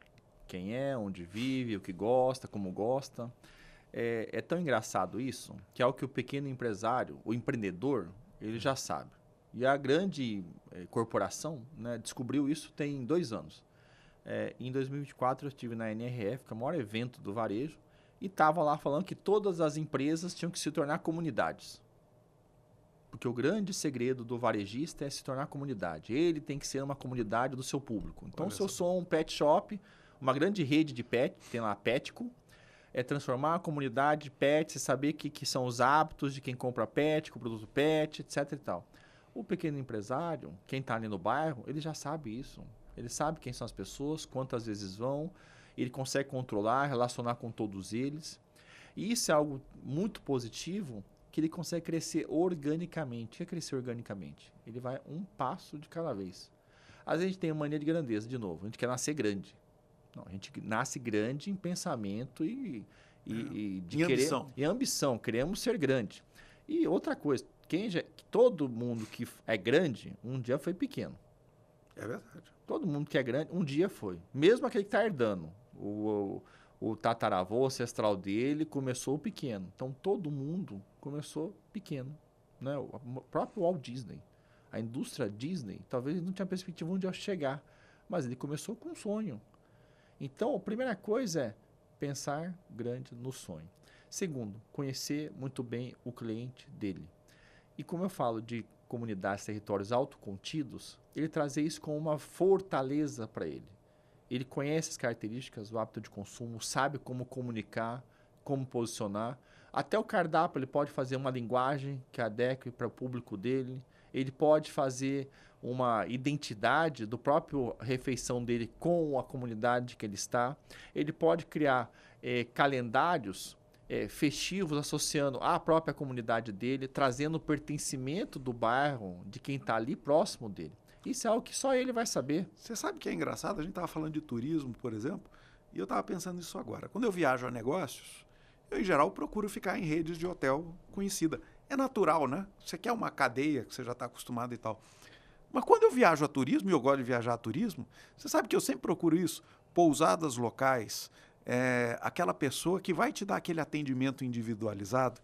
Quem é, onde vive, o que gosta, como gosta. É tão engraçado isso, que é o que o pequeno empresário, o empreendedor, ele já sabe. E a grande corporação, né, descobriu isso tem 2 anos. Em 2024 eu estive na NRF, que é o maior evento do varejo, e estava lá falando que todas as empresas tinham que se tornar comunidades. Porque o grande segredo do varejista é se tornar comunidade. Ele tem que ser uma comunidade do seu público. Então, se eu sou um pet shop, uma grande rede de pet, tem lá a Petco, é transformar a comunidade de pets, saber que são os hábitos de quem compra pet, com o produto pet, etc. e tal. O pequeno empresário, quem está ali no bairro, ele já sabe isso. Ele sabe quem são as pessoas, quantas vezes vão, ele consegue controlar, relacionar com todos eles. E isso é algo muito positivo, que ele consegue crescer organicamente. O que é crescer organicamente? Ele vai um passo de cada vez. Às vezes a gente tem uma mania de grandeza, de novo. A gente quer nascer grande. Não, a gente nasce grande em pensamento e ambição. E ambição. Queremos ser grande. E outra coisa, todo mundo que é grande, um dia foi pequeno. É verdade. Todo mundo que é grande, um dia foi. Mesmo aquele que está herdando. O tataravô ancestral dele começou pequeno. Então, todo mundo começou pequeno. Né? O próprio Walt Disney, a indústria Disney, talvez ele não tinha perspectiva onde ia chegar, mas ele começou com um sonho. Então, a primeira coisa é pensar grande no sonho. Segundo, conhecer muito bem o cliente dele. E como eu falo de comunidades, territórios autocontidos, ele trazer isso como uma fortaleza para ele. Ele conhece as características do hábito de consumo, sabe como comunicar, como posicionar. Até o cardápio, ele pode fazer uma linguagem que adeque para o público dele. Ele pode fazer uma identidade do próprio refeição dele com a comunidade que ele está. Ele pode criar calendários festivos associando à própria comunidade dele, trazendo o pertencimento do bairro, de quem está ali próximo dele. Isso é algo que só ele vai saber. Você sabe que é engraçado? A gente estava falando de turismo, por exemplo, e eu estava pensando nisso agora. Quando eu viajo a negócios, eu, em geral, procuro ficar em redes de hotel conhecida. É natural, né? Você quer uma cadeia que você já está acostumado e tal. Mas quando eu viajo a turismo, e eu gosto de viajar a turismo, você sabe que eu sempre procuro isso, pousadas locais, aquela pessoa que vai te dar aquele atendimento individualizado,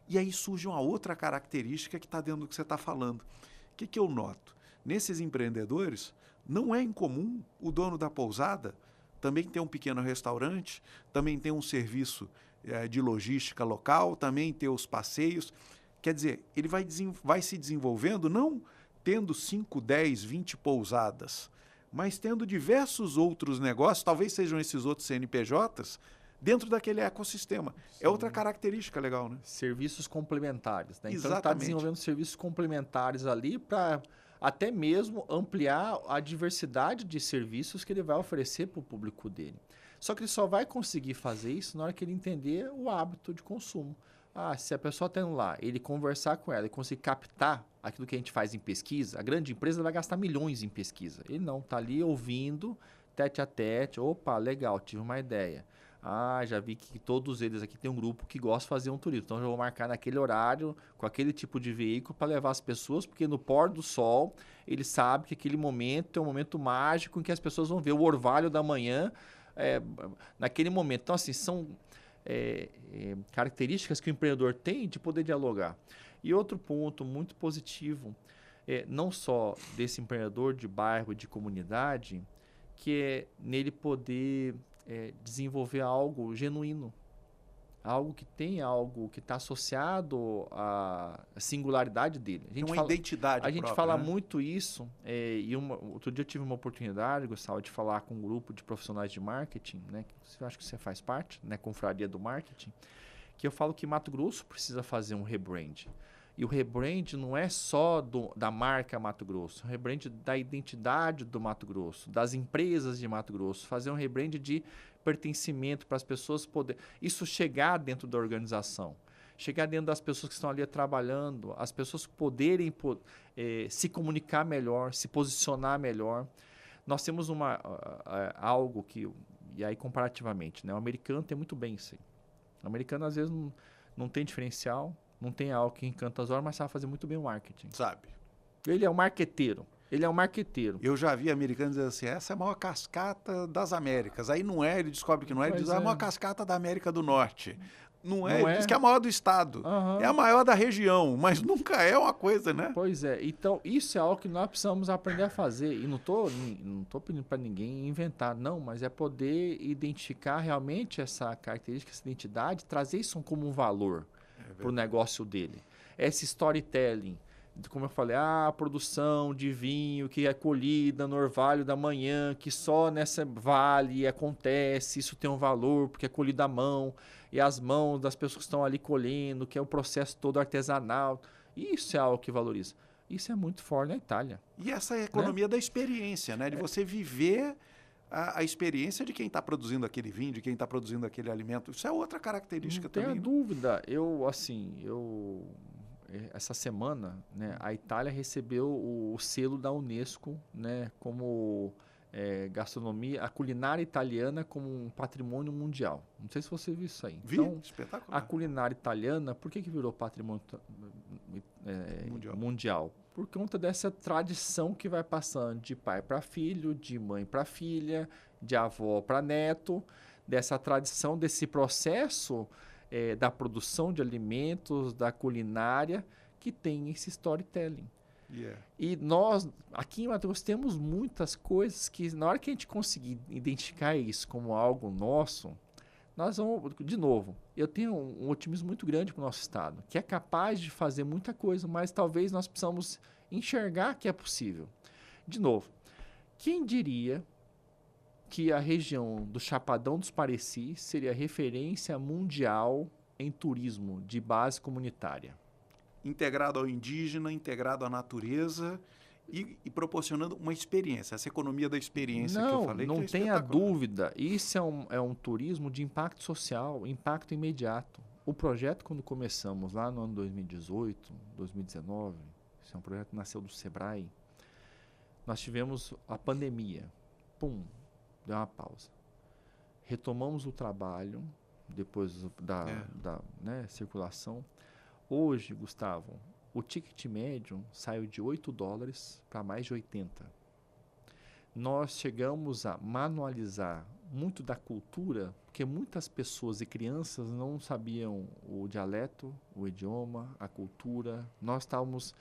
e aí surge uma outra característica que está dentro do que você está falando. O que eu noto? Nesses empreendedores, não é incomum o dono da pousada também ter um pequeno restaurante, também ter um serviço de logística local, também ter os passeios. Quer dizer, ele vai se desenvolvendo não tendo 5, 10, 20 pousadas, mas tendo diversos outros negócios, talvez sejam esses outros CNPJs, dentro daquele ecossistema. Sim. É outra característica legal, né? Serviços complementares, né? Então, Exatamente. está desenvolvendo serviços complementares ali para até mesmo ampliar a diversidade de serviços que ele vai oferecer para o público dele. Só que ele só vai conseguir fazer isso na hora que ele entender o hábito de consumo. Se a pessoa está indo lá, ele conversar com ela e conseguir captar aquilo que a gente faz em pesquisa, a grande empresa vai gastar milhões em pesquisa. Ele não, está ali ouvindo, tete a tete, opa, legal, tive uma ideia. Já vi que todos eles aqui tem um grupo que gosta de fazer um turismo, então eu vou marcar naquele horário, com aquele tipo de veículo para levar as pessoas, porque no pôr do sol, ele sabe que aquele momento é um momento mágico em que as pessoas vão ver o orvalho da manhã naquele momento. Então, assim, são características que o empreendedor tem de poder dialogar. E outro ponto muito positivo, não só desse empreendedor de bairro, de comunidade, que é nele poder desenvolver algo genuíno, algo que tem algo que está associado à singularidade dele. Tem uma identidade própria. A gente fala muito isso, outro dia eu tive uma oportunidade, Gustavo, de falar com um grupo de profissionais de marketing, né, que eu acho que você faz parte, né, Confraria do Marketing, que eu falo que Mato Grosso precisa fazer um rebrand. E o rebrand não é só da marca Mato Grosso, é um rebrand da identidade do Mato Grosso, das empresas de Mato Grosso, fazer um rebrand de pertencimento para as pessoas poderem... Isso chegar dentro da organização, chegar dentro das pessoas que estão ali trabalhando, as pessoas poderem se comunicar melhor, se posicionar melhor. Nós temos algo que, e aí comparativamente, né, o americano tem muito bem isso aí. O americano às vezes não tem diferencial, não tem algo que encanta as horas, mas sabe fazer muito bem o marketing. Sabe. Ele é um marqueteiro. Eu já vi americanos dizer assim, essa é a maior cascata das Américas. Aí não é, ele descobre que não é, ele diz, é a maior cascata da América do Norte. Não é, ele diz que é a maior do estado. É a maior da região, mas nunca é uma coisa, né? Pois é. Então, isso é algo que nós precisamos aprender a fazer. E não tô pedindo para ninguém inventar, não, mas é poder identificar realmente essa característica, essa identidade, trazer isso como um valor para o negócio dele. Esse storytelling, como eu falei, a produção de vinho que é colhida no orvalho da manhã, que só nessa vale acontece, isso tem um valor, porque é colhido à mão, e as mãos das pessoas que estão ali colhendo, que é o processo todo artesanal. Isso é algo que valoriza. Isso é muito forte na Itália. E essa é a economia da experiência, né? De você viver a experiência de quem está produzindo aquele vinho, de quem está produzindo aquele alimento. Isso é outra característica também. Não tenha dúvida. Essa semana, né, a Itália recebeu o selo da Unesco, né, como gastronomia, a culinária italiana como um patrimônio mundial. Não sei se você viu isso aí. Então, espetacular. A culinária italiana, por que virou patrimônio mundial? Por conta dessa tradição que vai passando de pai para filho, de mãe para filha, de avó para neto, dessa tradição, desse processo da produção de alimentos, da culinária, que tem esse storytelling. Yeah. E nós, aqui em Mato Grosso, temos muitas coisas que, na hora que a gente conseguir identificar isso como algo nosso, nós vamos, de novo, eu tenho um otimismo muito grande para o nosso estado, que é capaz de fazer muita coisa, mas talvez nós precisamos enxergar que é possível. De novo, quem diria que a região do Chapadão dos Parecis seria referência mundial em turismo de base comunitária? Integrado ao indígena, integrado à natureza e proporcionando uma experiência, essa economia da experiência que eu falei. Não tenha dúvida, isso é um turismo de impacto social, impacto imediato. O projeto, quando começamos lá no ano 2018, 2019, esse é um projeto que nasceu do Sebrae, nós tivemos a pandemia. Pum, deu uma pausa. Retomamos o trabalho, depois da circulação. Hoje, Gustavo, o ticket médio saiu de $8 para mais de 80. Nós chegamos a manualizar muito da cultura, porque muitas pessoas e crianças não sabiam o dialeto, o idioma, a cultura. Nós estávamos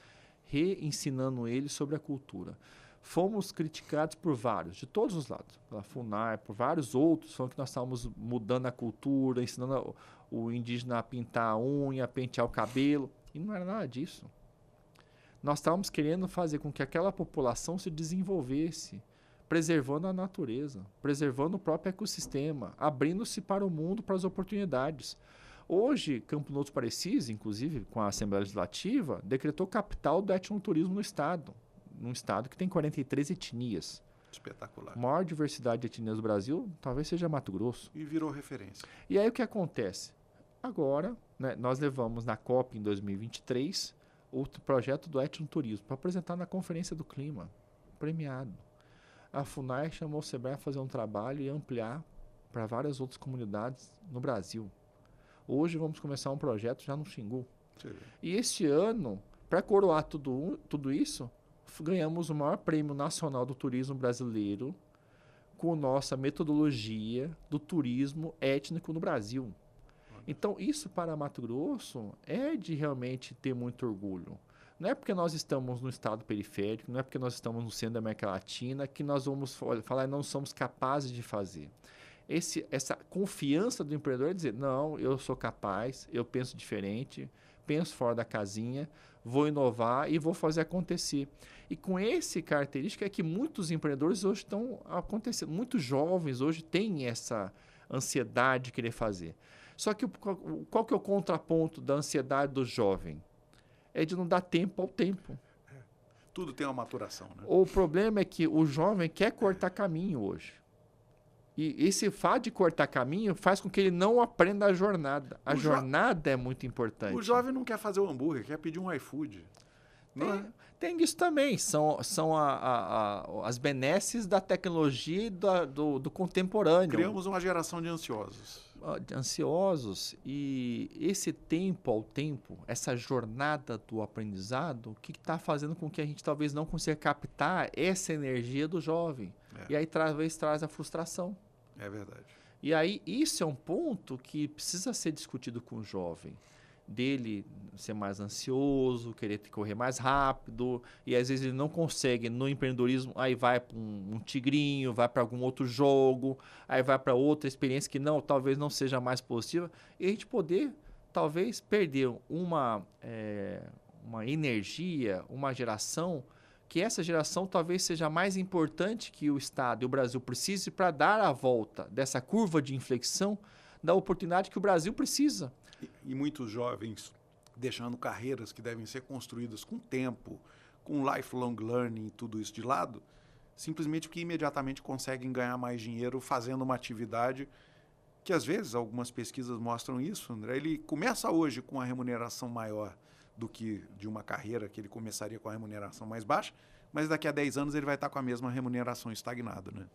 reensinando eles sobre a cultura. Fomos criticados por vários, de todos os lados, pela FUNAR, por vários outros, falando que nós estávamos mudando a cultura, ensinando o indígena a pintar a unha, a pentear o cabelo, e não era nada disso. Nós estávamos querendo fazer com que aquela população se desenvolvesse, preservando a natureza, preservando o próprio ecossistema, abrindo-se para o mundo, para as oportunidades. Hoje, Campo Novo Parecis, inclusive com a Assembleia Legislativa, decretou capital do etnoturismo no Estado, num estado que tem 43 etnias. Espetacular. A maior diversidade de etnias do Brasil talvez seja Mato Grosso. E virou referência. E aí o que acontece? Agora, né, nós levamos na COP em 2023 o projeto do etnoturismo para apresentar na Conferência do Clima, premiado. A FUNAR chamou o Sebrae a fazer um trabalho e ampliar para várias outras comunidades no Brasil. Hoje vamos começar um projeto já no Xingu. Sim. E este ano, para coroar tudo isso, ganhamos o maior prêmio nacional do turismo brasileiro com nossa metodologia do turismo étnico no Brasil. Então, isso para Mato Grosso é de realmente ter muito orgulho. Não é porque nós estamos no estado periférico, não é porque nós estamos no centro da América Latina que nós vamos falar que não somos capazes de fazer. Essa confiança do empreendedor é dizer, não, eu sou capaz, eu penso diferente, penso fora da casinha, vou inovar e vou fazer acontecer. E com essa característica é que muitos empreendedores hoje estão acontecendo, muitos jovens hoje têm essa ansiedade de querer fazer. Só que qual que é o contraponto da ansiedade do jovem? É de não dar tempo ao tempo. Tudo tem uma maturação, né? O problema é que o jovem quer cortar caminho hoje. E esse fato de cortar caminho faz com que ele não aprenda a jornada. A jornada é muito importante. O jovem não quer fazer o hambúrguer, quer pedir um iFood. Tem isso também. São as benesses da tecnologia e do contemporâneo. Criamos uma geração de ansiosos. E esse tempo ao tempo, essa jornada do aprendizado, o que está fazendo com que a gente talvez não consiga captar essa energia do jovem. E aí talvez traz a frustração. É verdade. E aí isso é um ponto que precisa ser discutido com o jovem. Dele ser mais ansioso, querer correr mais rápido, e às vezes ele não consegue no empreendedorismo, aí vai para um tigrinho, vai para algum outro jogo, aí vai para outra experiência que talvez não seja mais positiva, e a gente poder talvez perder uma energia, uma geração, que essa geração talvez seja mais importante que o Estado e o Brasil precise para dar a volta dessa curva de inflexão da oportunidade que o Brasil precisa. E muitos jovens deixando carreiras que devem ser construídas com tempo, com lifelong learning e tudo isso de lado, simplesmente porque imediatamente conseguem ganhar mais dinheiro fazendo uma atividade que às vezes, algumas pesquisas mostram isso, André, ele começa hoje com uma remuneração maior do que de uma carreira que ele começaria com a remuneração mais baixa, mas daqui a 10 anos ele vai estar com a mesma remuneração estagnada, né?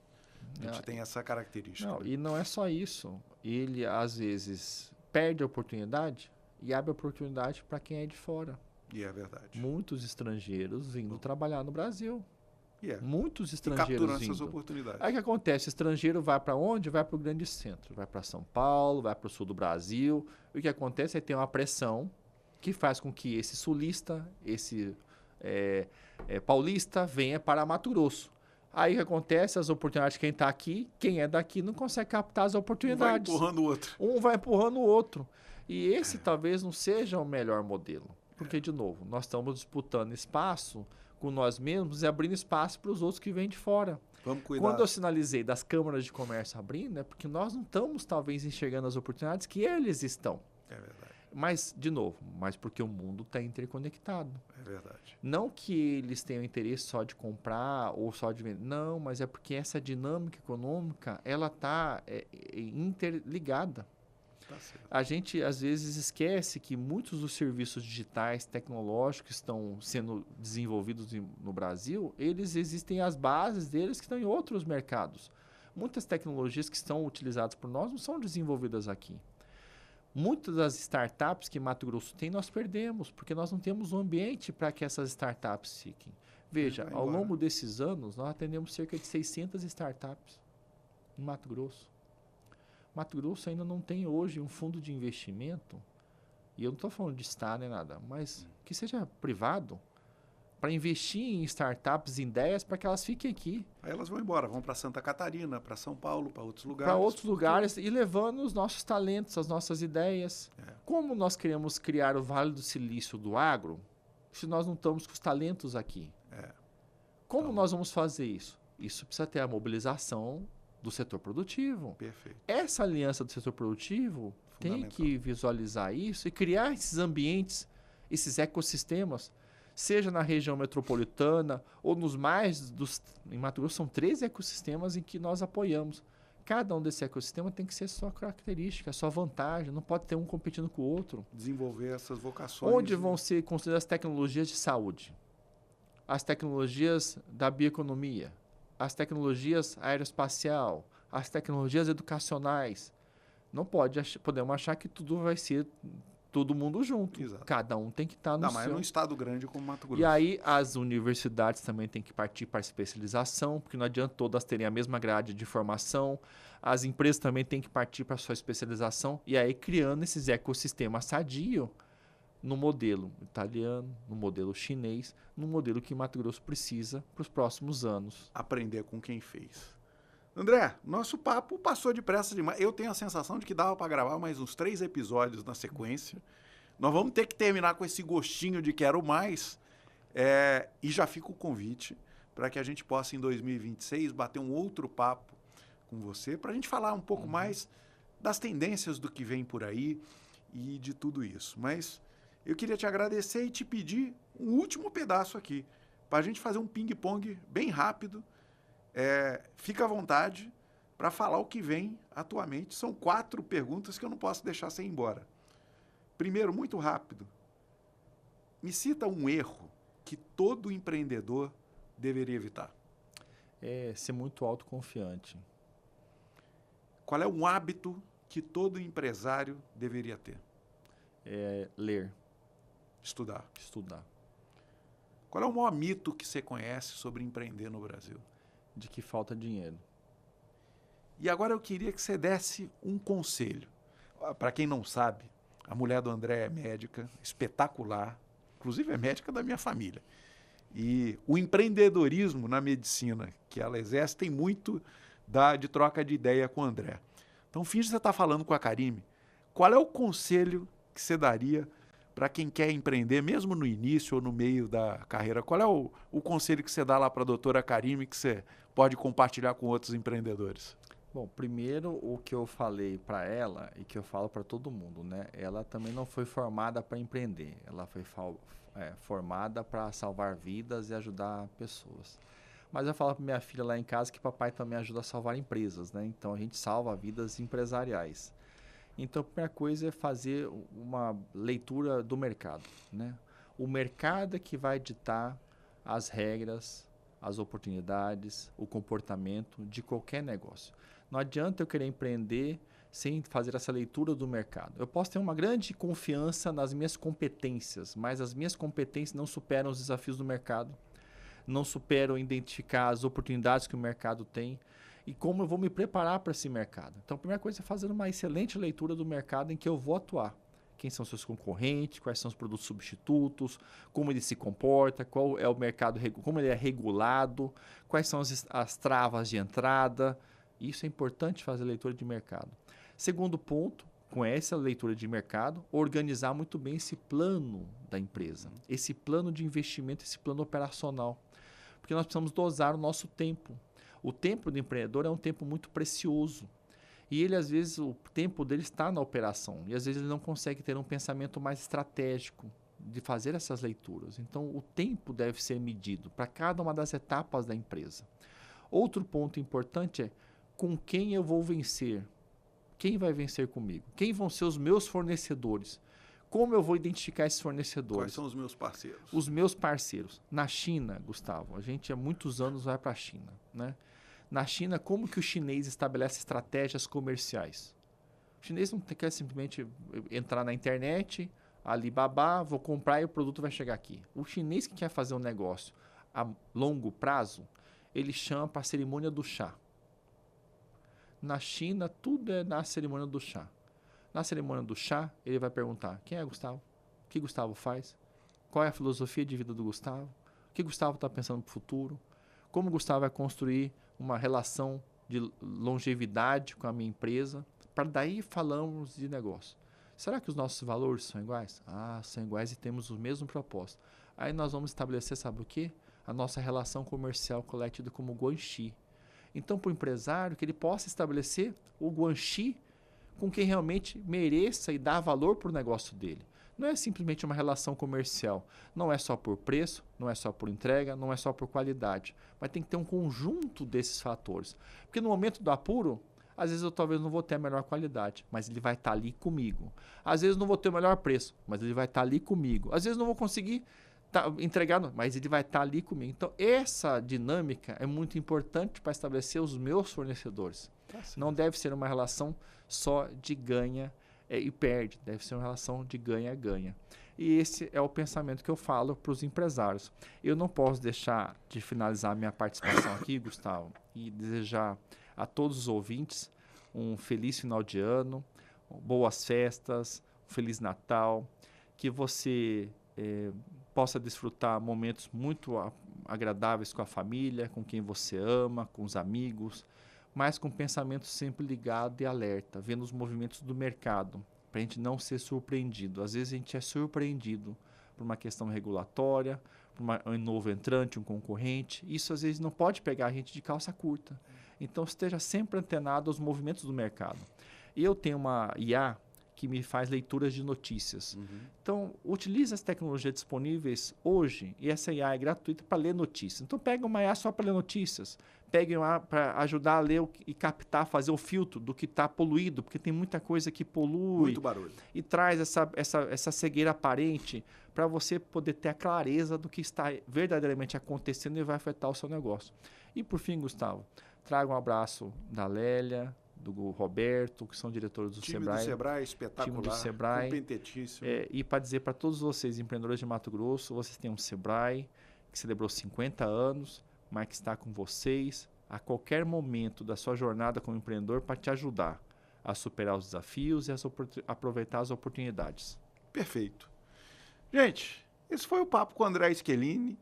A gente tem essa característica. Não, e não é só isso. Ele, às vezes, perde a oportunidade e abre a oportunidade para quem é de fora. E é verdade. Muitos estrangeiros vindo trabalhar no Brasil. Muitos estrangeiros capturando essas oportunidades. Aí o que acontece? O estrangeiro vai para onde? Vai para o grande centro. Vai para São Paulo, vai para o sul do Brasil. E o que acontece é que tem uma pressão que faz com que esse sulista, esse paulista, venha para Mato Grosso. Aí o que acontece? As oportunidades, quem está aqui, quem é daqui, não consegue captar as oportunidades. Um vai empurrando o outro. Um vai empurrando o outro. E esse talvez não seja o melhor modelo. Porque, de novo, nós estamos disputando espaço com nós mesmos e abrindo espaço para os outros que vêm de fora. Vamos cuidar. Quando eu sinalizei das câmaras de comércio abrindo, é porque nós não estamos, talvez, enxergando as oportunidades que eles estão. É verdade. Mas, de novo, porque o mundo está interconectado. É verdade. Não que eles tenham interesse só de comprar ou só de vender. Não, mas é porque essa dinâmica econômica, ela está interligada. Tá certo. A gente, às vezes, esquece que muitos dos serviços digitais, tecnológicos que estão sendo desenvolvidos no Brasil, eles existem, as bases deles que estão em outros mercados. Muitas tecnologias que estão utilizadas por nós não são desenvolvidas aqui. Muitas das startups que Mato Grosso tem, nós perdemos, porque nós não temos um ambiente para que essas startups fiquem. Veja, ao longo desses anos, nós atendemos cerca de 600 startups em Mato Grosso. Mato Grosso ainda não tem hoje um fundo de investimento, e eu não estou falando de Estado nem nada, mas que seja privado, para investir em startups, em ideias, para que elas fiquem aqui. Aí elas vão embora, vão para Santa Catarina, para São Paulo, para outros lugares. Para outros lugares e levando os nossos talentos, as nossas ideias. Como nós queremos criar o Vale do Silício do agro, se nós não estamos com os talentos aqui? Como nós vamos fazer isso? Isso precisa ter a mobilização do setor produtivo. Perfeito. Essa aliança do setor produtivo tem que visualizar isso e criar esses ambientes, esses ecossistemas, seja na região metropolitana ou nos mais em Mato Grosso, são 13 ecossistemas em que nós apoiamos. Cada um desse ecossistema tem que ser sua característica, sua vantagem, não pode ter um competindo com o outro. Desenvolver essas vocações. Onde vão ser consideradas as tecnologias de saúde, as tecnologias da bioeconomia, as tecnologias aeroespacial, as tecnologias educacionais. Não podemos achar que tudo vai ser todo mundo junto. Exato. Cada um tem que estar no seu. Mas num estado grande como Mato Grosso. E aí as universidades também têm que partir para a especialização, porque não adianta todas terem a mesma grade de formação. As empresas também têm que partir para a sua especialização. E aí criando esses ecossistemas sadios no modelo italiano, no modelo chinês, no modelo que Mato Grosso precisa para os próximos anos. Aprender com quem fez. André, nosso papo passou depressa demais. Eu tenho a sensação de que dava para gravar mais uns 3 episódios na sequência. Nós vamos ter que terminar com esse gostinho de quero mais. E já fica o convite para que a gente possa, em 2026, bater um outro papo com você, para a gente falar um pouco mais das tendências do que vem por aí e de tudo isso. Mas eu queria te agradecer e te pedir um último pedaço aqui, para a gente fazer um ping-pong bem rápido. Fica à vontade para falar o que vem atualmente. São 4 perguntas que eu não posso deixar sem ir embora. Primeiro, muito rápido. Me cita um erro que todo empreendedor deveria evitar. Ser muito autoconfiante. Qual é um hábito que todo empresário deveria ter? Ler. Estudar. Qual é o maior mito que você conhece sobre empreender no Brasil? De que falta dinheiro. E agora eu queria que você desse um conselho. Para quem não sabe, a mulher do André é médica, espetacular, inclusive é médica da minha família. E o empreendedorismo na medicina que ela exerce tem muito de troca de ideia com o André. Então, finge que você está falando com a Karime. Qual é o conselho que você daria para quem quer empreender, mesmo no início ou no meio da carreira? Qual é o conselho que você dá lá para a doutora Karime que você pode compartilhar com outros empreendedores? Bom, primeiro o que eu falei para ela e que eu falo para todo mundo, né? Ela também não foi formada para empreender, ela foi formada para salvar vidas e ajudar pessoas. Mas eu falo para minha filha lá em casa que papai também ajuda a salvar empresas, né? Então a gente salva vidas empresariais. Então a primeira coisa é fazer uma leitura do mercado, né? O mercado é que vai ditar as regras, as oportunidades, o comportamento de qualquer negócio. Não adianta eu querer empreender sem fazer essa leitura do mercado. Eu posso ter uma grande confiança nas minhas competências, mas as minhas competências não superam os desafios do mercado, não superam identificar as oportunidades que o mercado tem e como eu vou me preparar para esse mercado. Então, a primeira coisa é fazer uma excelente leitura do mercado em que eu vou atuar. Quem são seus concorrentes, quais são os produtos substitutos, como ele se comporta, qual é o mercado, como ele é regulado, quais são as travas de entrada. Isso é importante fazer leitura de mercado. Segundo ponto, com essa leitura de mercado, organizar muito bem esse plano da empresa, esse plano de investimento, esse plano operacional. Porque nós precisamos dosar o nosso tempo. O tempo do empreendedor é um tempo muito precioso. E ele, às vezes, o tempo dele está na operação. E, às vezes, ele não consegue ter um pensamento mais estratégico de fazer essas leituras. Então, o tempo deve ser medido para cada uma das etapas da empresa. Outro ponto importante é com quem eu vou vencer. Quem vai vencer comigo? Quem vão ser os meus fornecedores? Como eu vou identificar esses fornecedores? Quais são os meus parceiros? Os meus parceiros. Na China, Gustavo, a gente há muitos anos vai para a China, né? Na China, como que o chinês estabelece estratégias comerciais? O chinês não quer simplesmente entrar na internet, Alibaba, vou comprar e o produto vai chegar aqui. O chinês que quer fazer um negócio a longo prazo, ele chama para a cerimônia do chá. Na China, tudo é na cerimônia do chá. Na cerimônia do chá, ele vai perguntar: quem é Gustavo? O que Gustavo faz? Qual é a filosofia de vida do Gustavo? O que Gustavo está pensando para o futuro? Como Gustavo vai construir uma relação de longevidade com a minha empresa? Para daí falamos de negócio. Será que os nossos valores são iguais? Ah, são iguais e temos o mesmo propósito. Aí nós vamos estabelecer, sabe o quê? A nossa relação comercial, que é tida como guanxi. Então, para o empresário, que ele possa estabelecer o guanxi com quem realmente mereça e dá valor para o negócio dele. Não é simplesmente uma relação comercial. Não é só por preço, não é só por entrega, não é só por qualidade. Mas tem que ter um conjunto desses fatores. Porque no momento do apuro, às vezes eu talvez não vou ter a melhor qualidade, mas ele vai estar ali comigo. Às vezes não vou ter o melhor preço, mas ele vai estar ali comigo. Às vezes não vou conseguir entregar, mas ele vai estar ali comigo. Então, essa dinâmica é muito importante para estabelecer os meus fornecedores. Não deve ser uma relação só de ganha e perde. Deve ser uma relação de ganha-ganha. E esse é o pensamento que eu falo para os empresários. Eu não posso deixar de finalizar minha participação aqui, Gustavo, e desejar a todos os ouvintes um feliz final de ano, boas festas, um Feliz Natal, que você possa desfrutar momentos muito agradáveis com a família, com quem você ama, com os amigos, mas com pensamento sempre ligado e alerta, vendo os movimentos do mercado, para a gente não ser surpreendido. Às vezes a gente é surpreendido por uma questão regulatória, por um novo entrante, um concorrente. Isso às vezes não pode pegar a gente de calça curta. Então esteja sempre antenado aos movimentos do mercado. E eu tenho uma IA que me faz leituras de notícias. Então, utilize as tecnologias disponíveis hoje, e essa IA é gratuita para ler notícias. Então, pega uma IA só para ler notícias. Pegue uma para ajudar a ler e captar, fazer o filtro do que está poluído, porque tem muita coisa que polui. Muito barulho. E traz essa cegueira aparente para você poder ter a clareza do que está verdadeiramente acontecendo e vai afetar o seu negócio. E, por fim, Gustavo, traga um abraço da Lélia, do Roberto, que são diretores do Sebrae. Time do Sebrae, espetacular, time do Sebrae, competentíssimo. E para dizer para todos vocês, empreendedores de Mato Grosso, vocês têm um Sebrae que celebrou 50 anos, mas que está com vocês a qualquer momento da sua jornada como empreendedor para te ajudar a superar os desafios e aproveitar as oportunidades. Perfeito. Gente, esse foi o Papo com o André Schettini.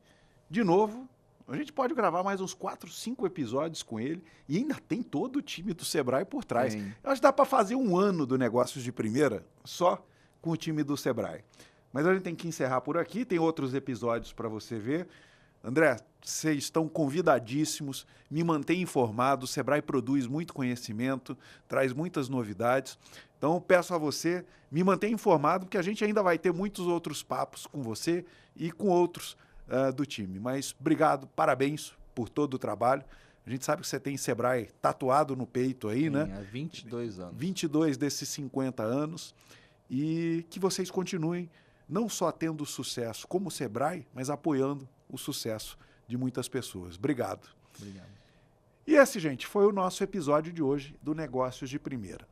De novo, a gente pode gravar mais uns 4, 5 episódios com ele e ainda tem todo o time do Sebrae por trás. Eu acho que dá para fazer um ano do Negócios de Primeira só com o time do Sebrae. Mas a gente tem que encerrar por aqui, tem outros episódios para você ver. André, vocês estão convidadíssimos, me mantém informado, o Sebrae produz muito conhecimento, traz muitas novidades. Então, eu peço a você, me mantenha informado, porque a gente ainda vai ter muitos outros papos com você e com outros do time. Mas obrigado, parabéns por todo o trabalho. A gente sabe que você tem Sebrae tatuado no peito aí, Sim, né? Há 22 anos. 22 desses 50 anos. E que vocês continuem não só tendo sucesso como o Sebrae, mas apoiando o sucesso de muitas pessoas. Obrigado. Obrigado. E esse, gente, foi o nosso episódio de hoje do Negócios de Primeira.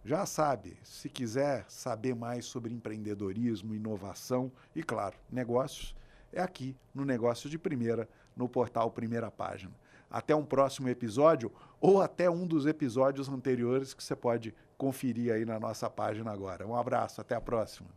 Já sabe, se quiser saber mais sobre empreendedorismo, inovação e, claro, negócios, é aqui no Negócios de Primeira, no portal Primeira Página. Até um próximo episódio ou até um dos episódios anteriores que você pode conferir aí na nossa página agora. Um abraço, até a próxima.